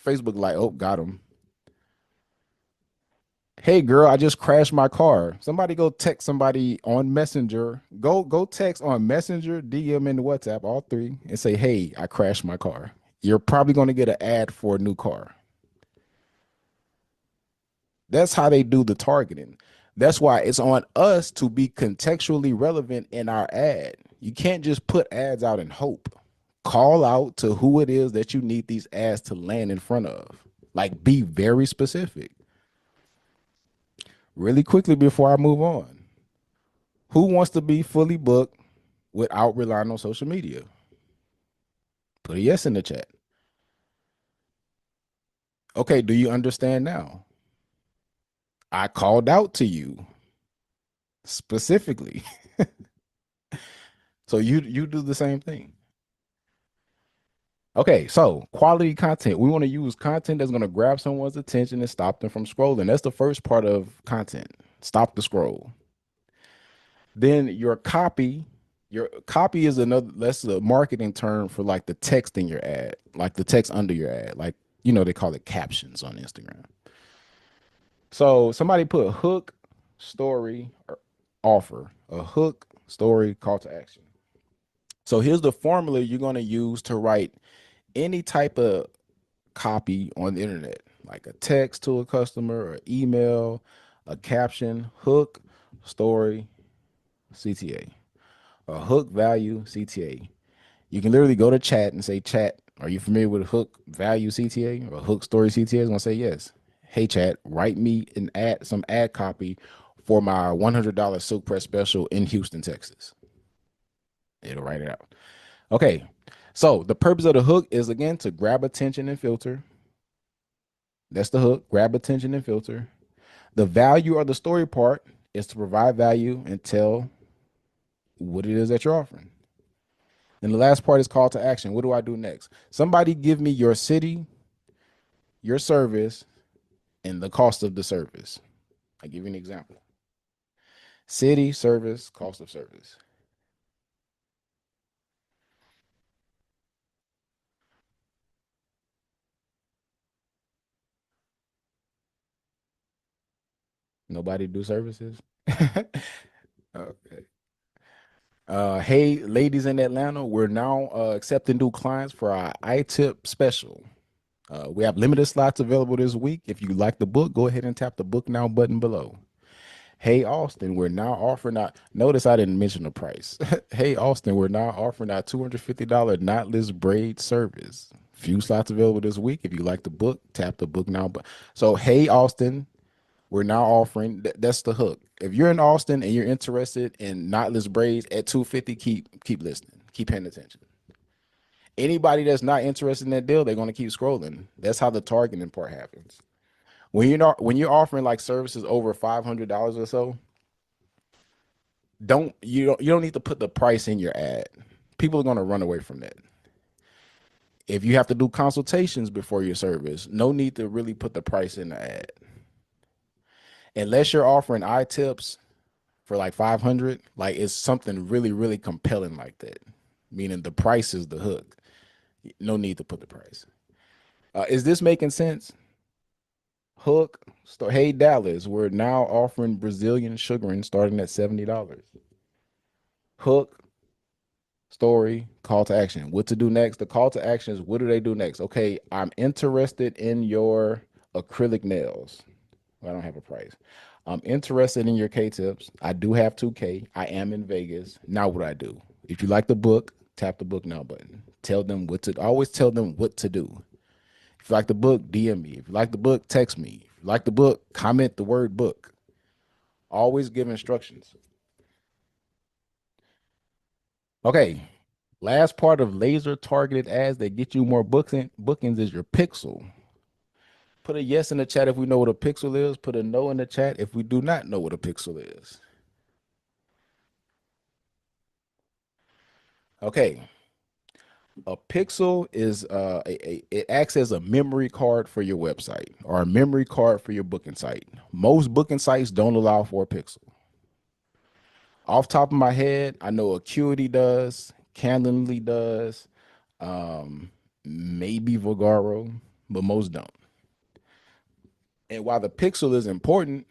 Facebook like, oh, got him. Hey girl, I just crashed my car. Somebody go text somebody on Messenger. Go text on Messenger, DM, and WhatsApp, all three, and say, hey, I crashed my car. You're probably going to get an ad for a new car. That's how they do the targeting. That's why it's on us to be contextually relevant in our ad. You can't just put ads out and hope. Call out to who it is that you need these ads to land in front of. Like, be very specific. Really quickly before I move on, who wants to be fully booked without relying on social media? Put a yes in the chat. Okay, do you understand now? I called out to you specifically. So you do the same thing. Okay, so quality content. We want to use content that's going to grab someone's attention and stop them from scrolling. That's the first part of content. Stop the scroll. Then your copy is that's a marketing term for like the text in your ad, like the text under your ad. Like, they call it captions on Instagram. So somebody put hook, story, or offer. A hook, story, call to action. So here's the formula you're going to use to write any type of copy on the internet, like a text to a customer or email, a caption, hook, story, CTA. A hook value CTA. You can literally go to chat and say, chat, are you familiar with hook value CTA or hook story CTA? It's gonna say yes. Hey chat, write me some ad copy for my $100 silk press special in Houston, Texas. It'll write it out. Okay. So the purpose of the hook is again to grab attention and filter. That's the hook, grab attention and filter. The value or the story part is to provide value and tell what it is that you're offering. And the last part is call to action. What do I do next? Somebody give me your city, your service, and the cost of the service. I'll give you an example. City, service, cost of service. Nobody do services? Okay. Hey, ladies in Atlanta, we're now accepting new clients for our iTip special. We have limited slots available this week. If you like the book, go ahead and tap the book now button below. Hey, Austin, we're now offering our, notice I didn't mention the price. Hey, Austin, we're now offering our $250 knotless braid service. Few slots available this week. If you like the book, tap the book now. So, hey, Austin, we're now offering, that's the hook. If you're in Austin and you're interested in knotless braids at 250, keep listening. Keep paying attention. Anybody that's not interested in that deal, they're going to keep scrolling. That's how the targeting part happens. When you're offering like services over $500 or so, you don't need to put the price in your ad. People are going to run away from that. If you have to do consultations before your service, no need to really put the price in the ad. Unless you're offering eye tips for like 500, like it's something really, really compelling like that. Meaning the price is the hook. No need to put the price. Is this making sense? Hook. Hey Dallas, we're now offering Brazilian sugaring starting at $70. Hook. Story, call to action. What to do next? The call to action is what do they do next? Okay, I'm interested in your acrylic nails. Well, I don't have a price. I'm interested in your K tips. I do have 2K. I am in Vegas. Now what I do? If you like the book, tap the book now button. Tell them what to always tell them what to do. If you like the book, DM me. If you like the book, text me. If you like the book, comment the word book. Always give instructions. Okay. Last part of laser targeted ads that get you more bookings is your pixel. Put a yes in the chat if we know what a pixel is. Put a no in the chat if we do not know what a pixel is. Okay. A pixel is it acts as a memory card for your website or a memory card for your booking site. Most booking sites don't allow for a pixel. Off top of my head, I know Acuity does, Calendly does, maybe Vogaro, but most don't. And why the pixel is important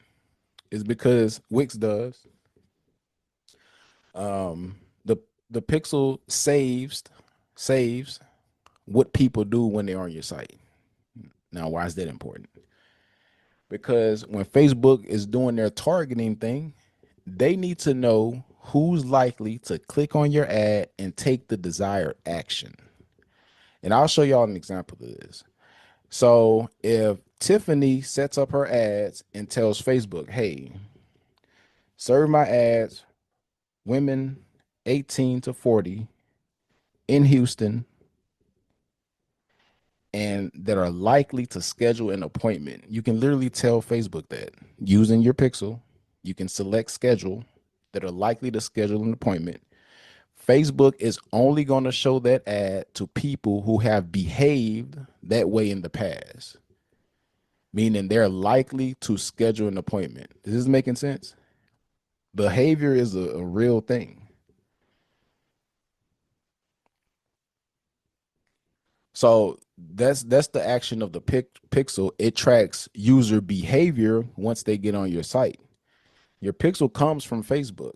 is because Wix does. The pixel saves what people do when they're on your site. Now, why is that important? Because when Facebook is doing their targeting thing, they need to know who's likely to click on your ad and take the desired action. And I'll show y'all an example of this. So if Tiffany sets up her ads and tells Facebook, hey, serve my ads, women 18 to 40 in Houston and that are likely to schedule an appointment. You can literally tell Facebook that using your pixel, you can select schedule that are likely to schedule an appointment. Facebook is only going to show that ad to people who have behaved that way in the past, meaning they're likely to schedule an appointment. Is this making sense? Behavior is a real thing. So that's the action of the pixel. It tracks user behavior once they get on your site. Your pixel comes from Facebook.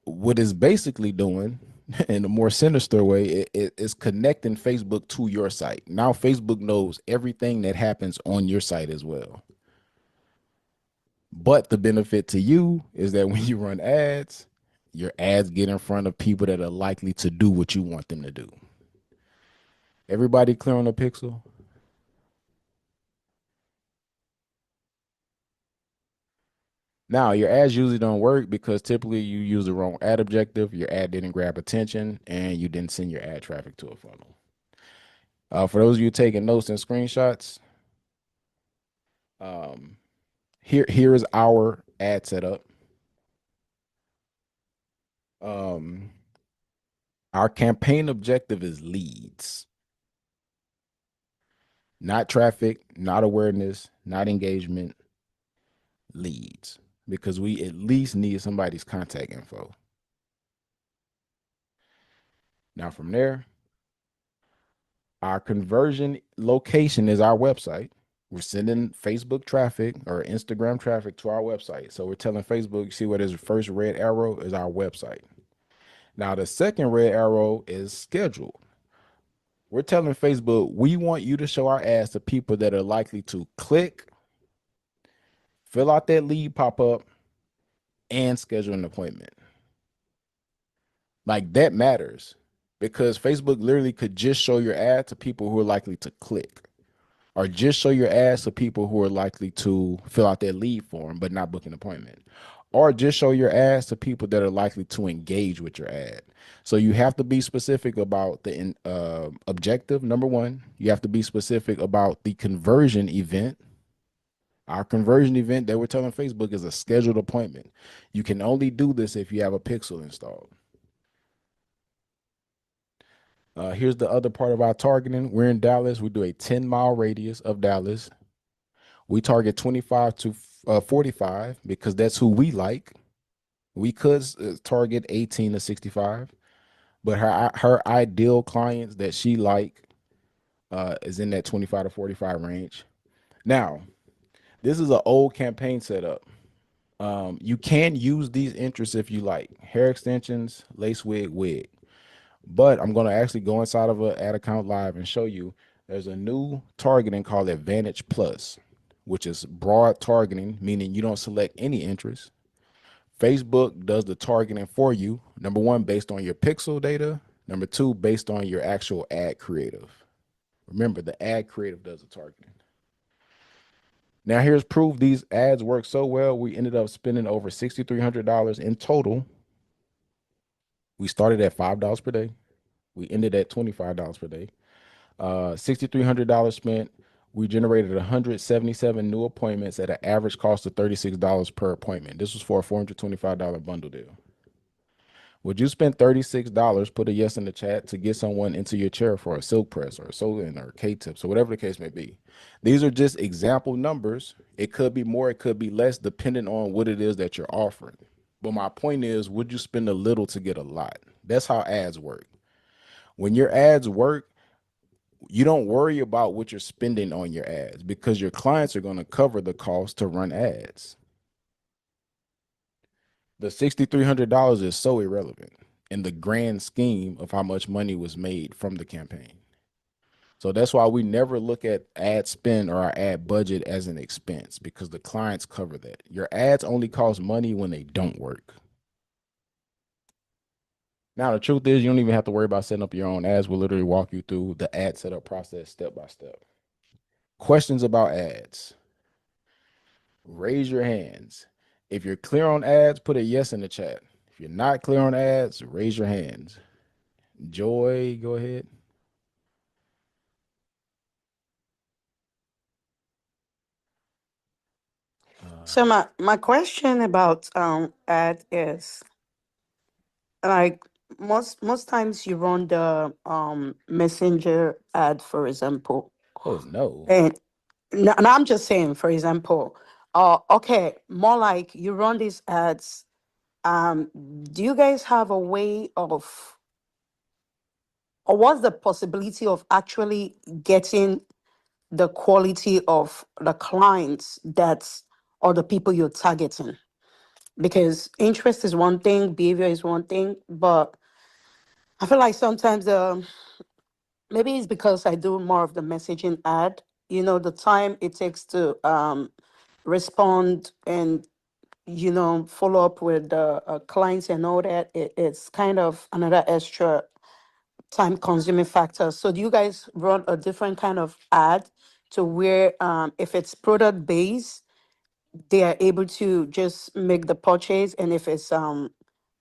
What it's basically doing, in a more sinister way, it is connecting Facebook to your site. Now Facebook knows everything that happens on your site as well. But the benefit to you is that when you run ads, your ads get in front of people that are likely to do what you want them to do. Everybody clear on the pixel? Now, your ads usually don't work because typically you use the wrong ad objective, your ad didn't grab attention, and you didn't send your ad traffic to a funnel. For those of you taking notes and screenshots, here is our ad setup. Our campaign objective is leads, not traffic, not awareness, not engagement, leads, because we at least need somebody's contact info. Now from there, our conversion location is our website. We're sending Facebook traffic or Instagram traffic to our website. So we're telling Facebook, see what is the first red arrow is our website. Now, the second red arrow is scheduled. We're telling Facebook, we want you to show our ads to people that are likely to click, fill out that lead pop up, and schedule an appointment. Like that matters because Facebook literally could just show your ad to people who are likely to click, or just show your ads to people who are likely to fill out their lead form but not book an appointment, or just show your ads to people that are likely to engage with your ad. So you have to be specific about the objective. Number one, you have to be specific about the conversion event. Our conversion event that we're telling Facebook is a scheduled appointment. You can only do this if you have a pixel installed. Here's the other part of our targeting. We're in Dallas. We do a 10-mile radius of Dallas. We target 25 to 45 because that's who we like. We could target 18 to 65, but her ideal clients that she like is in that 25 to 45 range. Now, this is an old campaign setup. You can use these interests if you like. Hair extensions, lace wig. But I'm going to actually go inside of an ad account live and show you there's a new targeting called Advantage Plus, which is broad targeting, meaning you don't select any interest. Facebook does the targeting for you. Number one, based on your pixel data. Number two, based on your actual ad creative. Remember, the ad creative does the targeting. Now, here's proof these ads work so well. We ended up spending over $6,300 in total. We started at $5 per day. We ended at $25 per day. $6,300 spent. We generated 177 new appointments at an average cost of $36 per appointment. This was for a $425 bundle deal. Would you spend $36, put a yes in the chat, to get someone into your chair for a silk press or a sew-in or K-tips or whatever the case may be? These are just example numbers. It could be more, it could be less, depending on what it is that you're offering. But my point is, would you spend a little to get a lot? That's how ads work. When your ads work, you don't worry about what you're spending on your ads because your clients are going to cover the cost to run ads. The $6,300 is so irrelevant in the grand scheme of how much money was made from the campaign. So that's why we never look at ad spend or our ad budget as an expense, because the clients cover that. Your ads only cost money when they don't work. Now, the truth is, you don't even have to worry about setting up your own ads. We'll literally walk you through the ad setup process step by step. Questions about ads? Raise your hands. If you're clear on ads, put a yes in the chat. If you're not clear on ads, raise your hands. Joy, go ahead. So my question about ad is, like, most times you run the messenger ad, for example, Oh, no. and no, and I'm just saying, for example, okay, more like you run these ads. Do you guys have a way of, or what's the possibility of actually getting the quality of the clients that's, or the people you're targeting? Because interest is one thing, behavior is one thing, but I feel like sometimes maybe it's because I do more of the messaging ad. The time it takes to respond and follow up with the clients and all that, it's kind of another extra time consuming factor. So do you guys run a different kind of ad to where if it's product based, they are able to just make the purchase, and if it's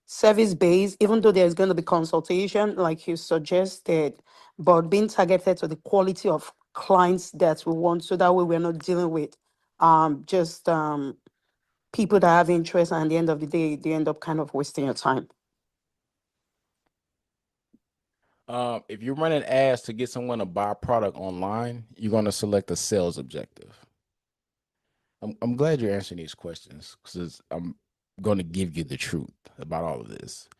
service based, even though there's going to be consultation like you suggested, but being targeted to the quality of clients that we want, so that way we're not dealing with just people that have interest, and at the end of the day they end up kind of wasting your time? If you're running ads to get someone to buy a product online, you're going to select a sales objective. I'm glad you're answering these questions because I'm going to give you the truth about all of this.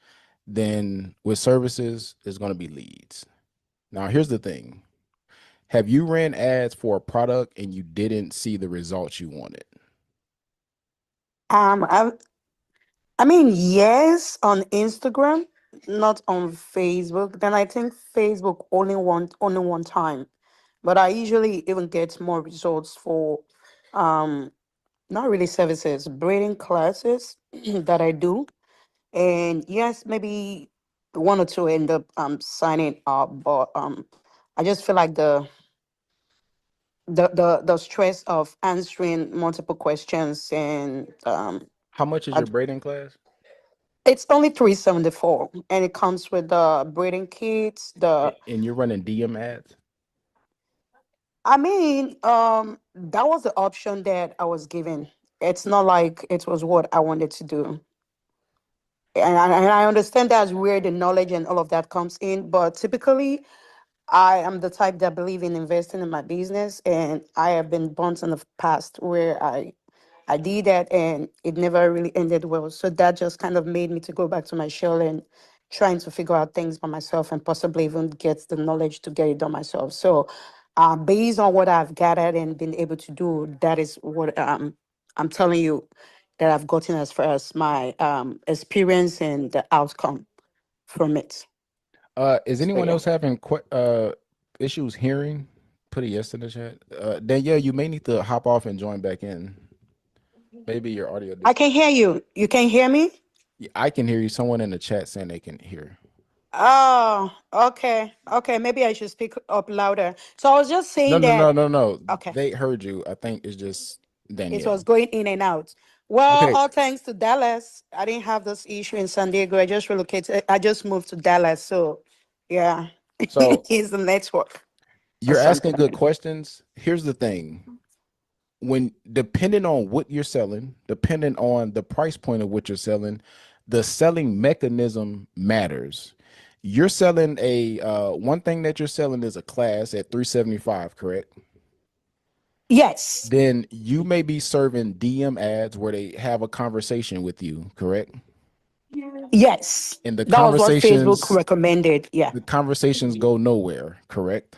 Then with services, it's going to be leads. Now, here's the thing. Have you ran ads for a product and you didn't see the results you wanted? I mean, yes, on Instagram. not on Facebook. Then I think Facebook only one time. But I usually even get more results for um not really services, braiding classes that I do. And yes, maybe one or two end up signing up, but I just feel like the stress of answering multiple questions and How much is I, your braiding class? it's only 374 and it comes with the braiding kits, the And you're running DM ads? I mean, that was the option that I was given. It's not like it was what I wanted to do. And I understand that's where the knowledge and all of that comes in. But typically, I am the type that believe in investing in my business. And I have been burnt in the past where I did that and it never really ended well. So that just kind of made me to go back to my shell and trying to figure out things by myself and possibly even get the knowledge to get it done myself. So based on what I've gathered and been able to do, that is what I'm telling you that I've gotten as far as my experience and the outcome from it. Is So anyone yeah. else having issues hearing? Put a yes in the chat. Danielle, you may need to hop off and join back in. Maybe your audio I dis. can hear you. You can hear me? Yeah, I can hear you. Someone in the chat saying they can hear. Oh, okay. Okay, maybe I should speak up louder. So I was just No, saying no, no, that, no, no. okay, They heard you. I think it's just it was Danielle. going in and out. Well, Okay, all thanks to Dallas. I didn't have this issue in San Diego. I just relocated. I just moved to Dallas. So yeah, so it's the network or you're asking good something. questions. Here's the thing. When depending on what you're selling, depending on the price point of what you're selling, the selling mechanism matters. You're selling a one thing that you're selling is a class at 375, correct? Yes. Then you may be serving DM ads where they have a conversation with you, correct? Yes. And That was what Facebook recommended. Yeah. the conversations go nowhere, correct?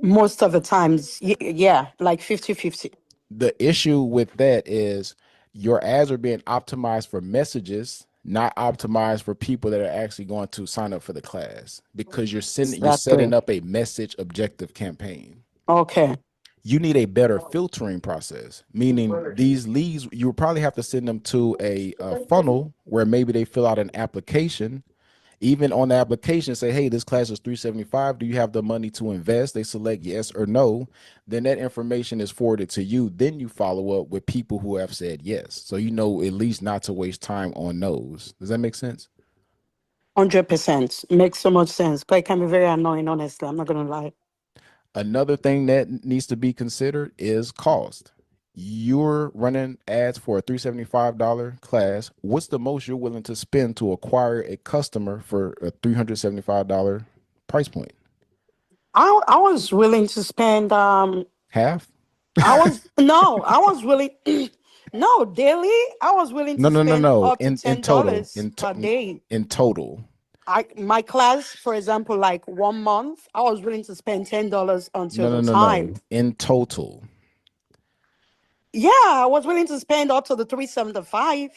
Most of the times. Yeah. Like 50-50. The issue with that is your ads are being optimized for messages, not optimized for people that are actually going to sign up for the class because you're setting Exactly. up a message objective campaign. Okay. You need a better filtering process, meaning these leads, you probably have to send them to a funnel where maybe they fill out an application. Even on the application, say, hey, this class is 375. Do you have the money to invest? They select yes or no. Then that information is forwarded to you. Then you follow up with people who have said yes. So you know at least not to waste time on those. Does that make sense? 100% makes so much sense, but it can be very annoying. Honestly, I'm not gonna lie. Another thing that needs to be considered is cost. You're running ads for a $375 class. What's the most you're willing to spend to acquire a customer for a $375 price point? I was willing to spend Half? I was no, I was willing no, daily, I was willing No, to no, no, spend no. up to In ten total, dollars per day. in total. I my class, for example, like 1 month, I was willing to spend $10 until No, no, the no, time. no. In total. Yeah, I was willing to spend up to the 375.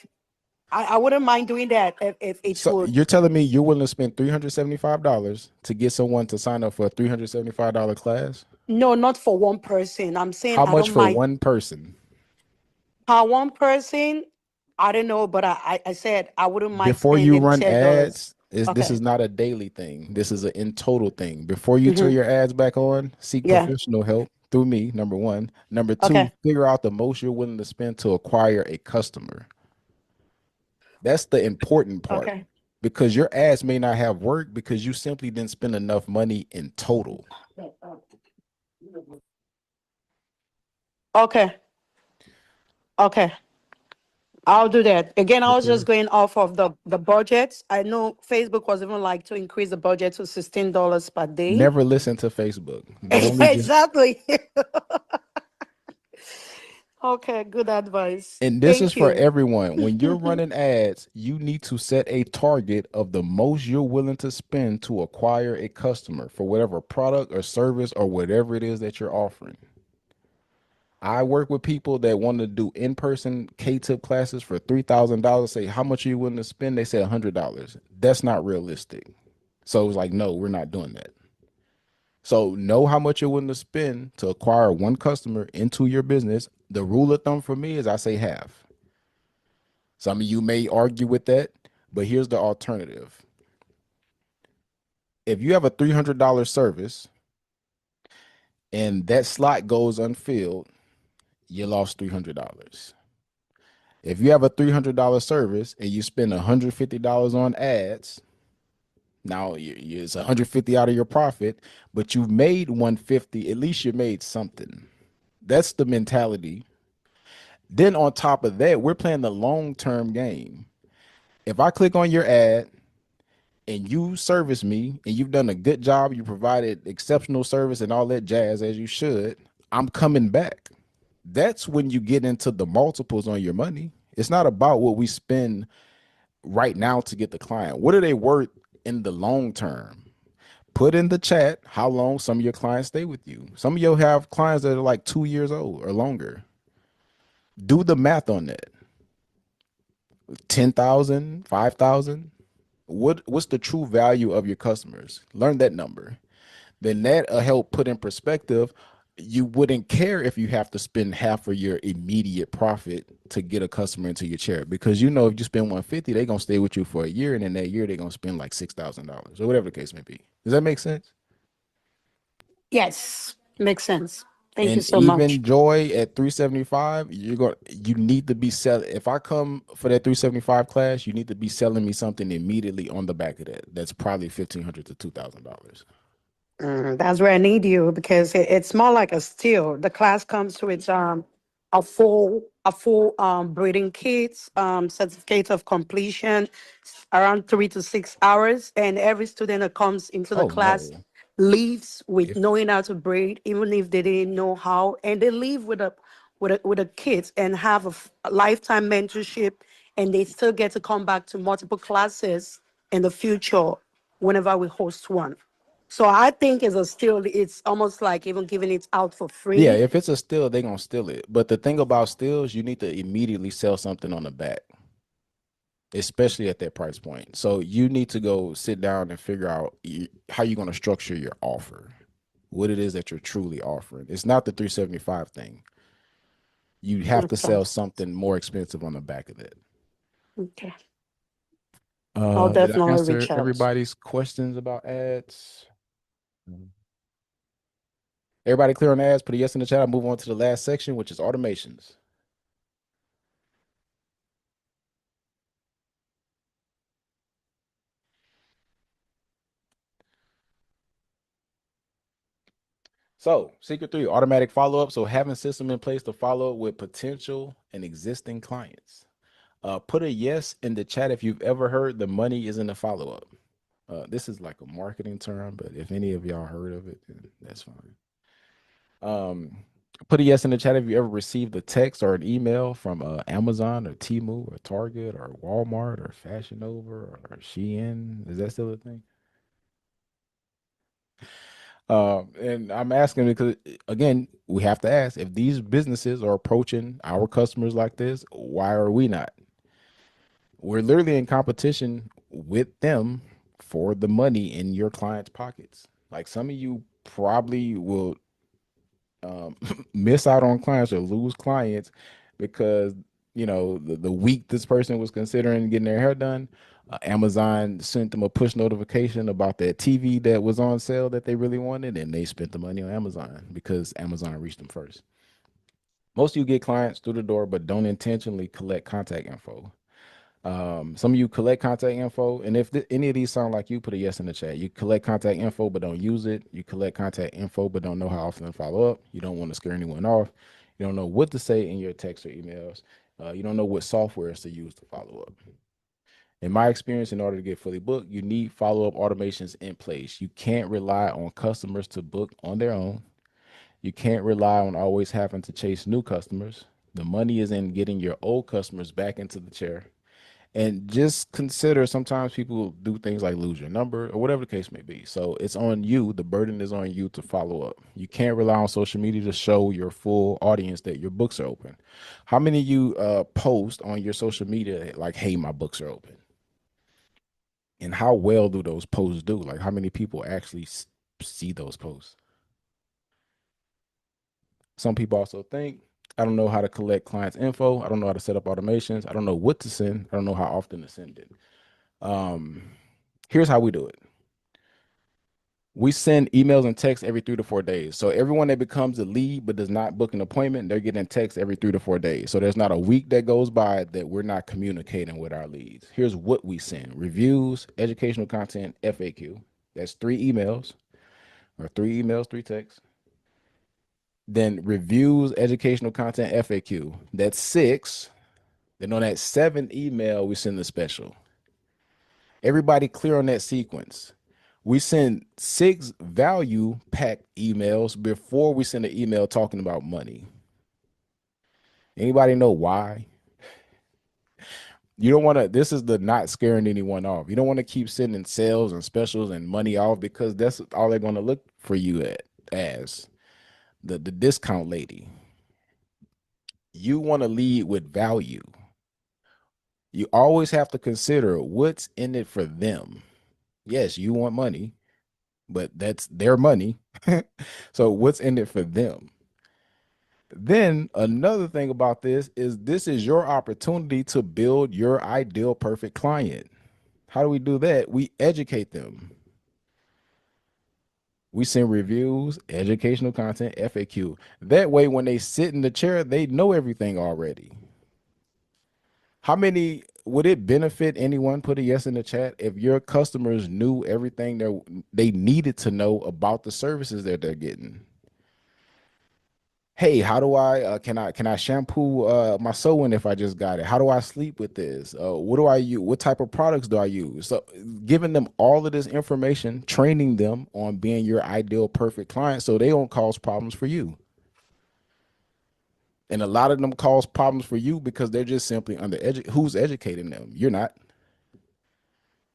I wouldn't mind doing that if it So would. you're telling me you're willing to spend $375 to get someone to sign up for a $375 class? No, not for one person. I'm saying How I much don't for mind one person? per one person. I don't know, but I said I wouldn't mind Before you spending run $10. ads, this Okay. is not a daily thing. This is an in total thing. Before you turn Hmm. your ads back on, seek Yeah. professional help through me, number one. Number two, Okay. figure out the most you're willing to spend to acquire a customer. That's the important part Okay. because your ads may not have worked because you simply didn't spend enough money in total. Okay. Okay. I'll do that. Again, I was Okay. just going off of the budget. I know Facebook was even like to increase the budget to $16 per day. Never listen to Facebook. They only just, Exactly. Okay, good advice. and this is Thank for you. everyone. When you're running ads, you need to set a target of the most you're willing to spend to acquire a customer for whatever product or service or whatever it is that you're offering. I work with people that want to do in-person K-tip classes for $3,000. Say, how much are you willing to spend? They say $100. That's not realistic. So it was like, no, we're not doing that. So know how much you're willing to spend to acquire one customer into your business. The rule of thumb for me is I say half. Some of you may argue with that, but here's the alternative. If you have a $300 service and that slot goes unfilled, you lost $300. If you have a $300 service and you spend $150 on ads, now it's 150 out of your profit, but you've made 150, at least you made something. That's the mentality. Then on top of that, we're playing the long-term game. If I click on your ad and you service me and you've done a good job, you provided exceptional service and all that jazz as you should, I'm coming back. That's when you get into the multiples on your money. It's not about what we spend right now to get the client. What are they worth in the long term? Put in the chat how long some of your clients stay with you. Some of you have clients that are like 2 years old or longer. Do the math on that. 10,000, 5,000. What's the true value of your customers? Learn that number. Then that'll help put in perspective. You wouldn't care if you have to spend half of your immediate profit to get a customer into your chair, because you know if you spend 150, they're gonna stay with you for a year, and in that year they're gonna spend like $6,000 or whatever the case may be. Does that make sense? Yes, makes sense. Thank you And so much. even Joy at 375, you need to be selling. If I come for that 375 class, you need to be selling me something immediately on the back of that. That's probably $1,500 to $2,000. That's where I need you because it's more like a steal. The class comes with a full breeding kit, certificate of completion, around 3 to 6 hours, and every student that comes into the Oh class no. leaves with If knowing how to breed, even if they didn't know how, and they leave with a kit and have a lifetime mentorship, and they still get to come back to multiple classes in the future whenever we host one. So I think it's a still, it's almost like even giving it out for Yeah, free. if it's a steal, they're gonna steal it. But the thing about steals, you need to immediately sell something on the back, especially at that price point. So you need to go sit down and figure out how you're gonna structure your offer, what it is that you're truly offering. It's not the 375 thing. You have to Okay. sell something more expensive on the back of that. Okay. I'll Did I definitely answer reach out. everybody's questions about ads? Everybody clear on ads? Put a yes in the chat. I'll move on to the last section, which is automations. So, secret three, automatic follow up. So, having system in place to follow up with potential and existing clients. Put a yes in the chat if you've ever heard the money is in the follow up. This is like a marketing term, but if any of y'all heard of it, then that's fine. Put a yes in the chat if you ever received a text or an email from Amazon or Temu or Target or Walmart or Fashion Nova or Shein. Is that still a thing? And I'm asking because again, we have to ask if these businesses are approaching our customers like this, why are we not? We're literally in competition with them for the money in your clients' pockets. Like some of you probably will um, miss out on clients or lose clients because the week this person was considering getting their hair done, Amazon sent them a push notification about that TV that was on sale that they really wanted, and they spent the money on Amazon because Amazon reached them first. Most of you get clients through the door, but don't intentionally collect contact info. Some of you collect contact info, and if any of these sound like you, put a yes in the chat. You collect contact info but don't use it. You collect contact info but don't know how often to follow up. You don't want to scare anyone off. You don't know what to say in your texts or emails. You don't know what softwares to use to follow up. In my experience, in order to get fully booked, you need follow-up automations in place. You can't rely on customers to book on their own. You can't rely on always having to chase new customers. The money is in getting your old customers back into the chair, And just consider sometimes people do things like lose your number or whatever the case may be. So it's on you. The burden is on you to follow up. You can't rely on social media to show your full audience that your books are open. How many of you post on your social media like, hey, my books are open? And how well do those posts do? Like, how many people actually see those posts? Some people also think, I don't know how to collect clients' info. I don't know how to set up automations. I don't know what to send. I don't know how often to send it. Um, Here's how we do it. We send emails and texts every 3 to 4 days. So everyone that becomes a lead but does not book an appointment, they're getting text every 3 to 4 days. So there's not a week that goes by that we're not communicating with our leads. Here's what we send: reviews, educational content, FAQ. That's 3 emails, or 3 emails, 3 texts. Then reviews, educational content, FAQ. That's 6. Then on that 7th email, we send the special. Everybody clear on that sequence. We send 6 value packed emails before we send an email talking about money. Anybody know why? You don't want to, this is the not scaring anyone off. You don't want to keep sending sales and specials and money off, because that's all they're going to look for you at as the discount lady. You want to lead with value. You always have to consider what's in it for them. Yes, you want money, but that's their money. So what's in it for them? Then another thing about this is your opportunity to build your ideal perfect client. How do we do that? We educate them. We send reviews, educational content, FAQ. That way, when they sit in the chair, they know everything already. How many would it benefit anyone? Put a yes in the chat if your customers knew everything they needed to know about the services that they're getting. Hey, how do I can I shampoo my sewing if I just got it? How do I sleep with this? What do I use? What type of products do I use? So giving them all of this information, training them on being your ideal perfect client so they don't cause problems for you. And a lot of them cause problems for you because they're just simply who's educating them? You're not.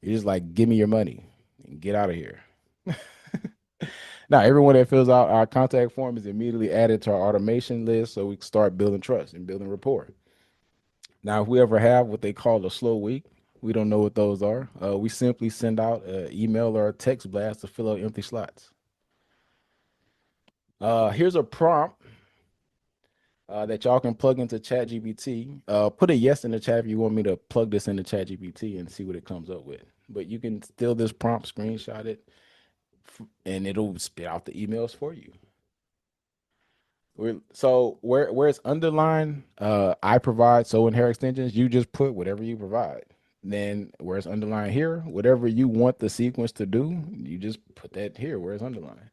You're just like, give me your money and get out of here. Now, everyone that fills out our contact form is immediately added to our automation list so we can start building trust and building rapport. Now, if we ever have what they call a slow week, we don't know what those are. We simply send out an email or a text blast to fill out empty slots. Here's a prompt that y'all can plug into ChatGPT. Put a yes in the chat if you want me to plug this into ChatGPT and see what it comes up with. But you can steal this prompt, screenshot it, and it'll spit out the emails for you. So where it's underlined, I provide so in hair extensions, you just put whatever you provide. Then where it's underlined here, whatever you want the sequence to do, you just put that here where it's underlined.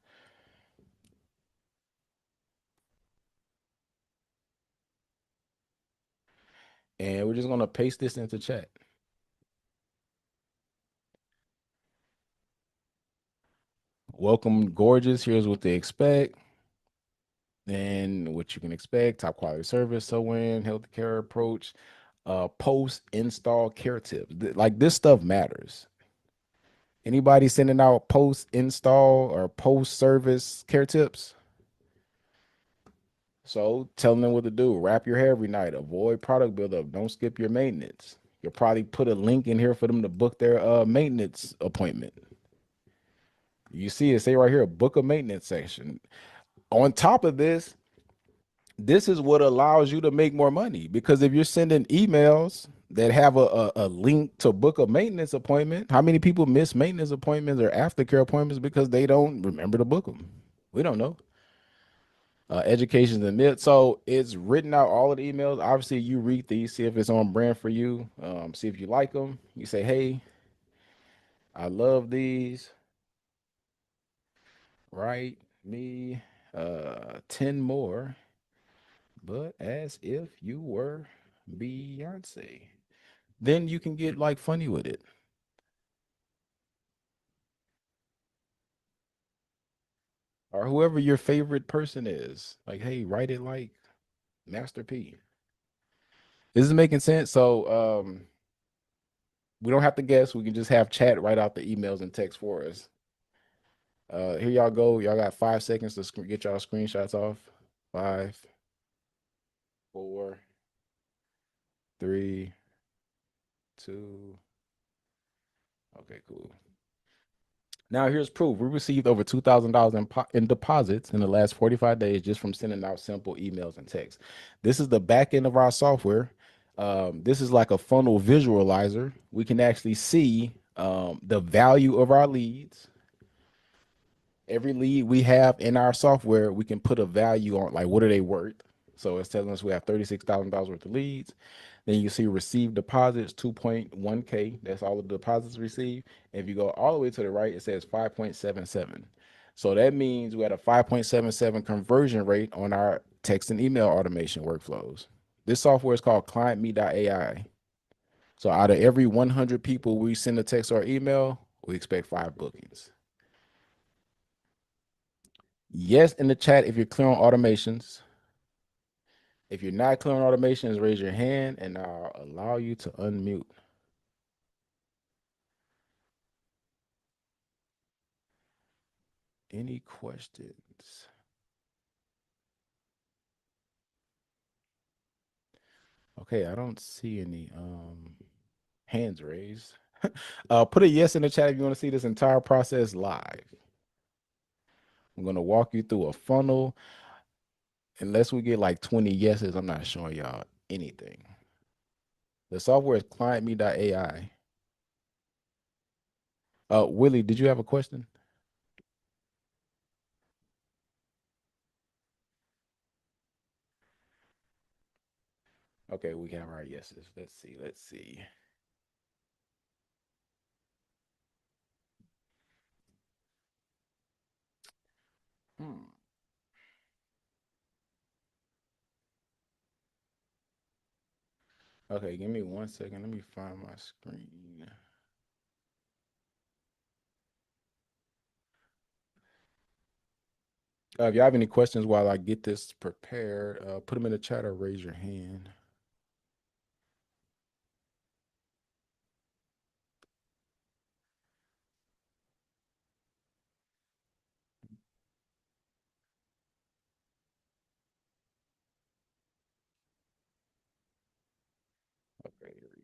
And we're just gonna paste this into chat. Welcome, gorgeous. Here's what they expect. And what you can expect: top quality service, so in healthcare approach, post install care tips. Like this stuff matters. Anybody sending out post install or post service care tips? So telling them what to do: wrap your hair every night, avoid product buildup, don't skip your maintenance. You'll probably put a link in here for them to book their maintenance appointment. You see it say right here, book a maintenance section. On top of this is what allows you to make more money, because if you're sending emails that have a link to book a maintenance appointment, how many people miss maintenance appointments or aftercare appointments because they don't remember to book them? We don't know. Education and mid. So it's written out all of the emails. Obviously, you read these, see if it's on brand for you, see if you like them. You say, hey, I love these. Write me 10 more, but as if you were Beyonce. Then you can get like funny with it. Or whoever your favorite person is. Like, hey, write it like Master P. This is making sense. So We don't have to guess. We can just have chat write out the emails and text for us. Here y'all go. Y'all got 5 seconds to get y'all screenshots off. 5, 4, 3, 2. Okay, cool. Now here's proof. We received over $2,000 in deposits in the last 45 days just from sending out simple emails and texts. This is the back end of our software. This is like a funnel visualizer. We can actually see the value of our leads. Every lead we have in our software, we can put a value on, like what are they worth? So it's telling us we have $36,000 worth of leads. Then you see received deposits, 2.1K. That's all the deposits received. And if you go all the way to the right, it says 5.77. So that means we had a 5.77 conversion rate on our text and email automation workflows. This software is called ClientMe.ai. So out of every 100 people we send a text or email, we expect 5 bookings. Yes, in the chat if you're clear on automations. If you're not clear on automations, raise your hand and I'll allow you to unmute. Any questions? Okay, I don't see any hands raised. Put a yes in the chat if you want to see this entire process live. I'm going to walk you through a funnel. Unless we get like 20 yeses, I'm not showing y'all anything. The software is clientme.ai. Willie, did you have a question? Okay, we have our yeses. Let's see. Let's see. Okay, give me 1 second. Let me find my screen. If you have any questions while I get this prepared, put them in the chat or raise your hand. Okay, here we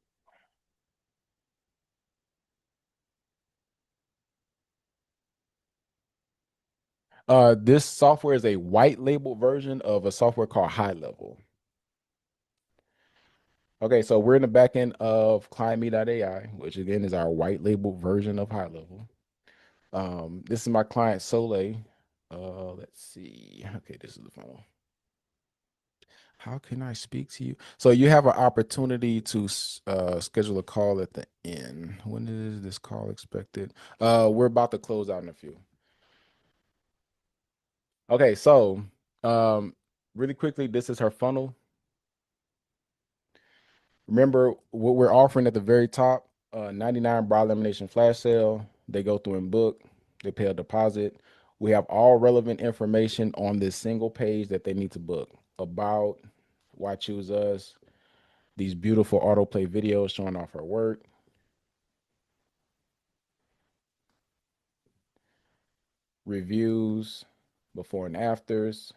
go. This software is a white label version of a software called High Level. Okay, so we're in the back end of ClientMe.ai, which again is our white label version of High Level. This is my client Soleil. Let's see. Okay, this is the funnel. How can I speak to you? So you have an opportunity to schedule a call at the end. When is this call expected? We're about to close out in a few. Okay, so really quickly, this is her funnel. Remember what we're offering at the very top, 99 brow lamination flash sale. They go through and book, they pay a deposit. We have all relevant information on this single page that they need to book. About, why choose us, these beautiful autoplay videos showing off her work. Reviews, before and afters,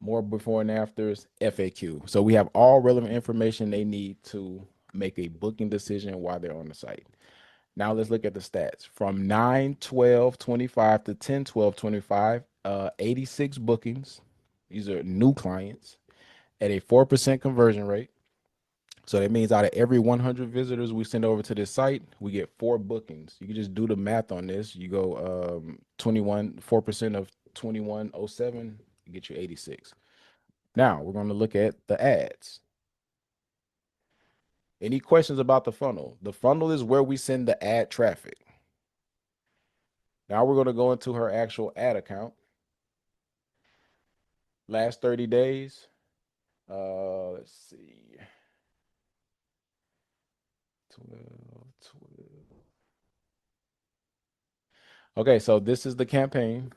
more before and afters, FAQ. So we have all relevant information they need to make a booking decision while they're on the site. Now let's look at the stats. From 9/12/25 to 10/12/25, 86 bookings. These are new clients at a 4% conversion rate. So that means out of every 100 visitors we send over to this site, we get 4 bookings. You can just do the math on this. You go 4% of 2107, get you 86. Now we're going to look at the ads. Any questions about the funnel? The funnel is where we send the ad traffic. Now we're going to go into her actual ad account. Last 30 days. Let's see. 12. Okay, so this is the campaign.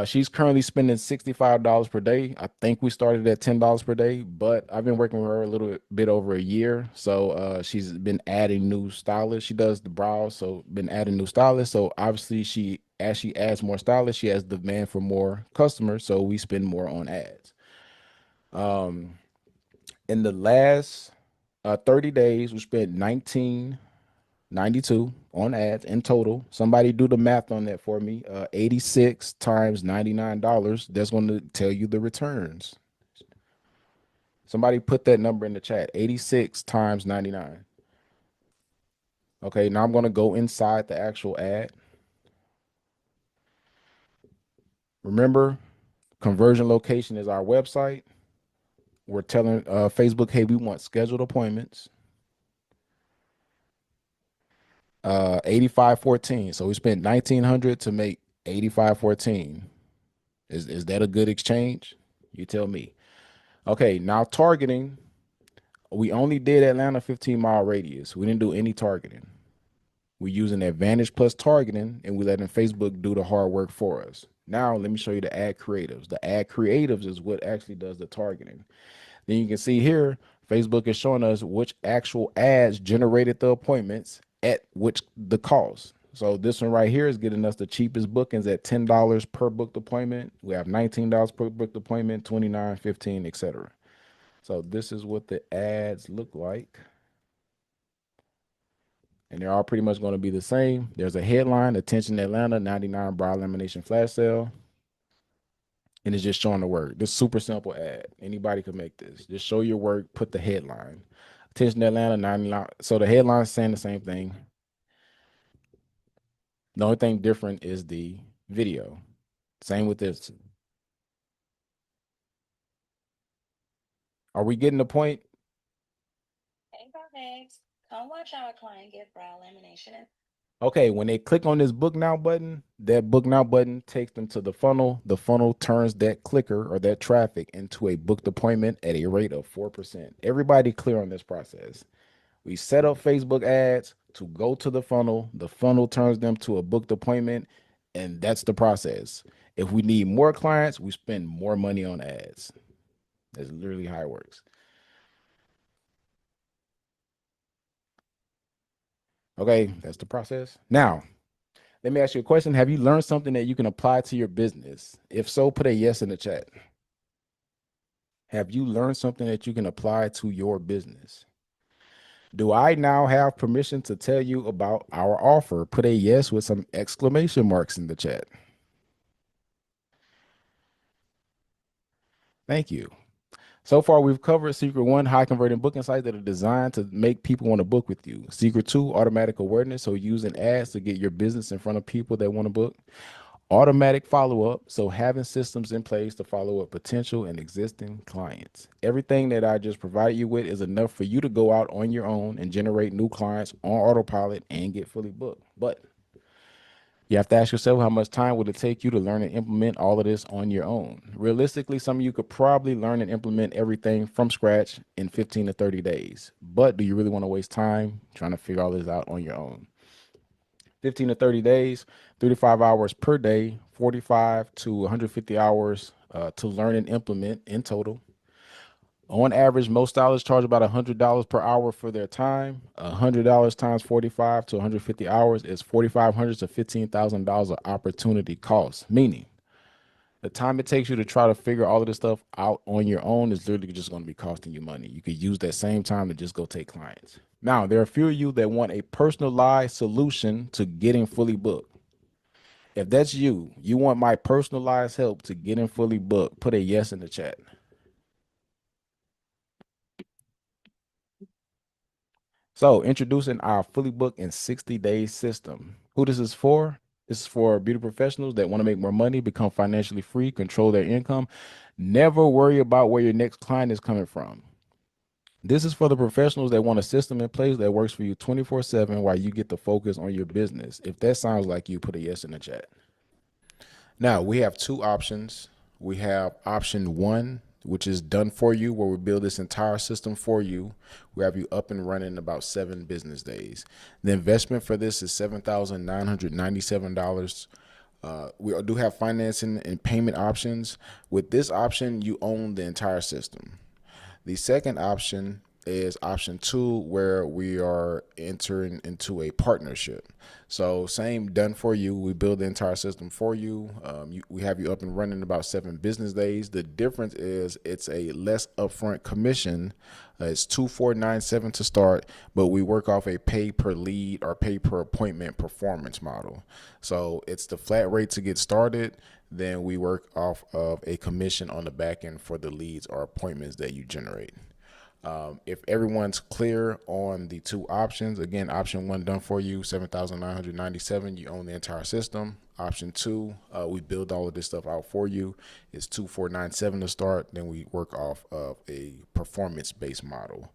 She's currently spending $65 per day. I think we started at $10 per day, but I've been working with her a little bit over a year. So she's been adding new stylists. She does the brows, so been adding new stylists. So obviously as she adds more stylists, she has demand for more customers. So we spend more on ads. Um, in the last 30 days, we spent 1992 on ads in total. Somebody do the math on that for me. 86 times $99. That's going to tell you the returns. Somebody put that number in the chat. 86 times 99. Okay, now I'm going to go inside the actual ad. Remember, conversion location is our website. We're telling Facebook, hey, we want scheduled appointments. 8514. So we spent 1900 to make 8514. Is that a good exchange? You tell me. Okay, now targeting. We only did Atlanta 15-mile radius. We didn't do any targeting. We're using Advantage plus targeting, and we're letting Facebook do the hard work for us. Now let me show you the ad creatives. The ad creatives is what actually does the targeting. Then you can see here, Facebook is showing us which actual ads generated the appointments at which the cost. So this one right here is getting us the cheapest bookings at $10 per booked appointment. We have $19 per booked appointment, 29, 15, etc. So this is what the ads look like. And they're all pretty much going to be the same. There's a headline, Attention Atlanta, 99 brow lamination flash sale. And it's just showing the work. This super simple ad. Anybody could make this. Just show your work, put the headline. Attention Atlanta, 99. So the headline's saying the same thing. The only thing different is the video. Same with this. Are we getting the point? Hey, Barbags, come watch our client get brow lamination. Okay, when they click on this book now button, that book now button takes them to the funnel. The funnel turns that clicker or that traffic into a booked appointment at a rate of 4%. Everybody clear on this process. We set up Facebook ads to go to the funnel. The funnel turns them to a booked appointment, and that's the process. If we need more clients, we spend more money on ads. That's literally how it works. Okay, that's the process. Now, let me ask you a question. Have you learned something that you can apply to your business? If so, put a yes in the chat. Have you learned something that you can apply to your business? Do I now have permission to tell you about our offer? Put a yes with some exclamation marks in the chat. Thank you. So far, we've covered Secret 1, high converting booking sites that are designed to make people want to book with you. Secret 2, automatic awareness, so using ads to get your business in front of people that want to book. Automatic follow-up, so having systems in place to follow up potential and existing clients. Everything that I just provided you with is enough for you to go out on your own and generate new clients on autopilot and get fully booked. But you have to ask yourself, how much time would it take you to learn and implement all of this on your own? Realistically, some of you could probably learn and implement everything from scratch in 15 to 30 days. But do you really want to waste time trying to figure all this out on your own? 15 to 30 days, 3 to 5 hours per day, 45 to 150 hours to learn and implement in total. On average, most stylists charge about $100 per hour for their time. $100 times 45 to 150 hours is $4,500 to $15,000 of opportunity cost. Meaning, the time it takes you to try to figure all of this stuff out on your own is literally just going to be costing you money. You could use that same time to just go take clients. Now, there are a few of you that want a personalized solution to getting fully booked. If that's you, you want my personalized help to getting fully booked, put a yes in the chat. So introducing our fully booked in 60 days system. Who this is for? This is for beauty professionals that want to make more money, become financially free, control their income, never worry about where your next client is coming from. This is for the professionals that want a system in place that works for you 24/7 while you get to focus on your business. If that sounds like you, put a yes in the chat. Now, we have two options. We have option 1, which is done for you, where we build this entire system for you. We have you up and running in about 7 business days. The investment for this is $7,997. We do have financing and payment options. With this option, you own the entire system. The second option is option 2, where we are entering into a partnership. So same, done for you. We build the entire system for you. We have you up and running in about 7 business days. The difference is it's a less upfront commission. It's 2497 to start, but we work off a pay per lead or pay per appointment performance model. So it's the flat rate to get started. Then we work off of a commission on the back end for the leads or appointments that you generate. If everyone's clear on the 2 options, again, option 1 done for you, 7,997. You own the entire system. Option 2, we build all of this stuff out for you. It's 2497 to start. Then we work off of a performance-based model.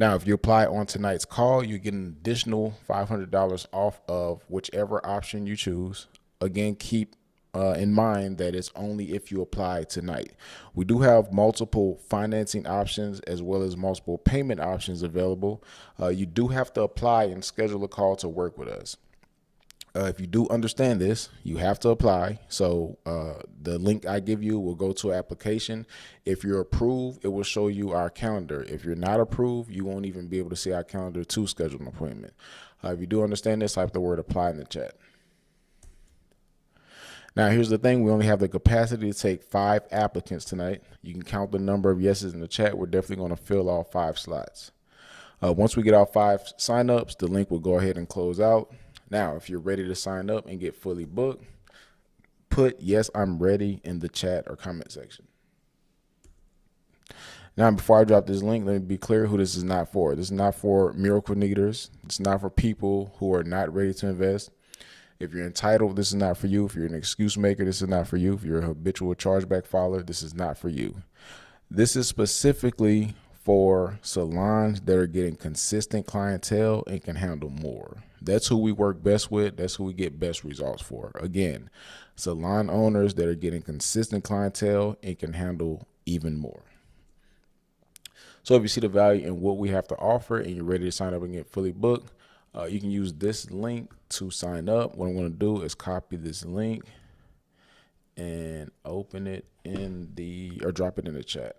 Now, if you apply on tonight's call, you get an additional $500 off of whichever option you choose. Again, keep in mind that it's only if you apply tonight. We do have multiple financing options as well as multiple payment options available. You do have to apply and schedule a call to work with us. If you do understand this, you have to apply. So the link I give you will go to an application. If you're approved, it will show you our calendar. If you're not approved, you won't even be able to see our calendar to schedule an appointment. If you do understand this, type the word apply in the chat. Now, here's the thing. We only have the capacity to take 5 applicants tonight. You can count the number of yeses in the chat. We're definitely going to fill all 5 slots. Once we get our 5 signups, the link will go ahead and close out. Now, if you're ready to sign up and get fully booked, put yes, I'm ready in the chat or comment section. Now, before I drop this link, let me be clear who this is not for. This is not for miracle needers. It's not for people who are not ready to invest. If you're entitled, this is not for you. If you're an excuse maker, this is not for you. If you're a habitual chargeback filer, this is not for you. This is specifically for salons that are getting consistent clientele and can handle more. That's who we work best with. That's who we get best results for. Again, salon owners that are getting consistent clientele and can handle even more. So if you see the value in what we have to offer and you're ready to sign up and get fully booked, you can use this link to sign up. What I'm going to do is copy this link and open it in or drop it in the chat.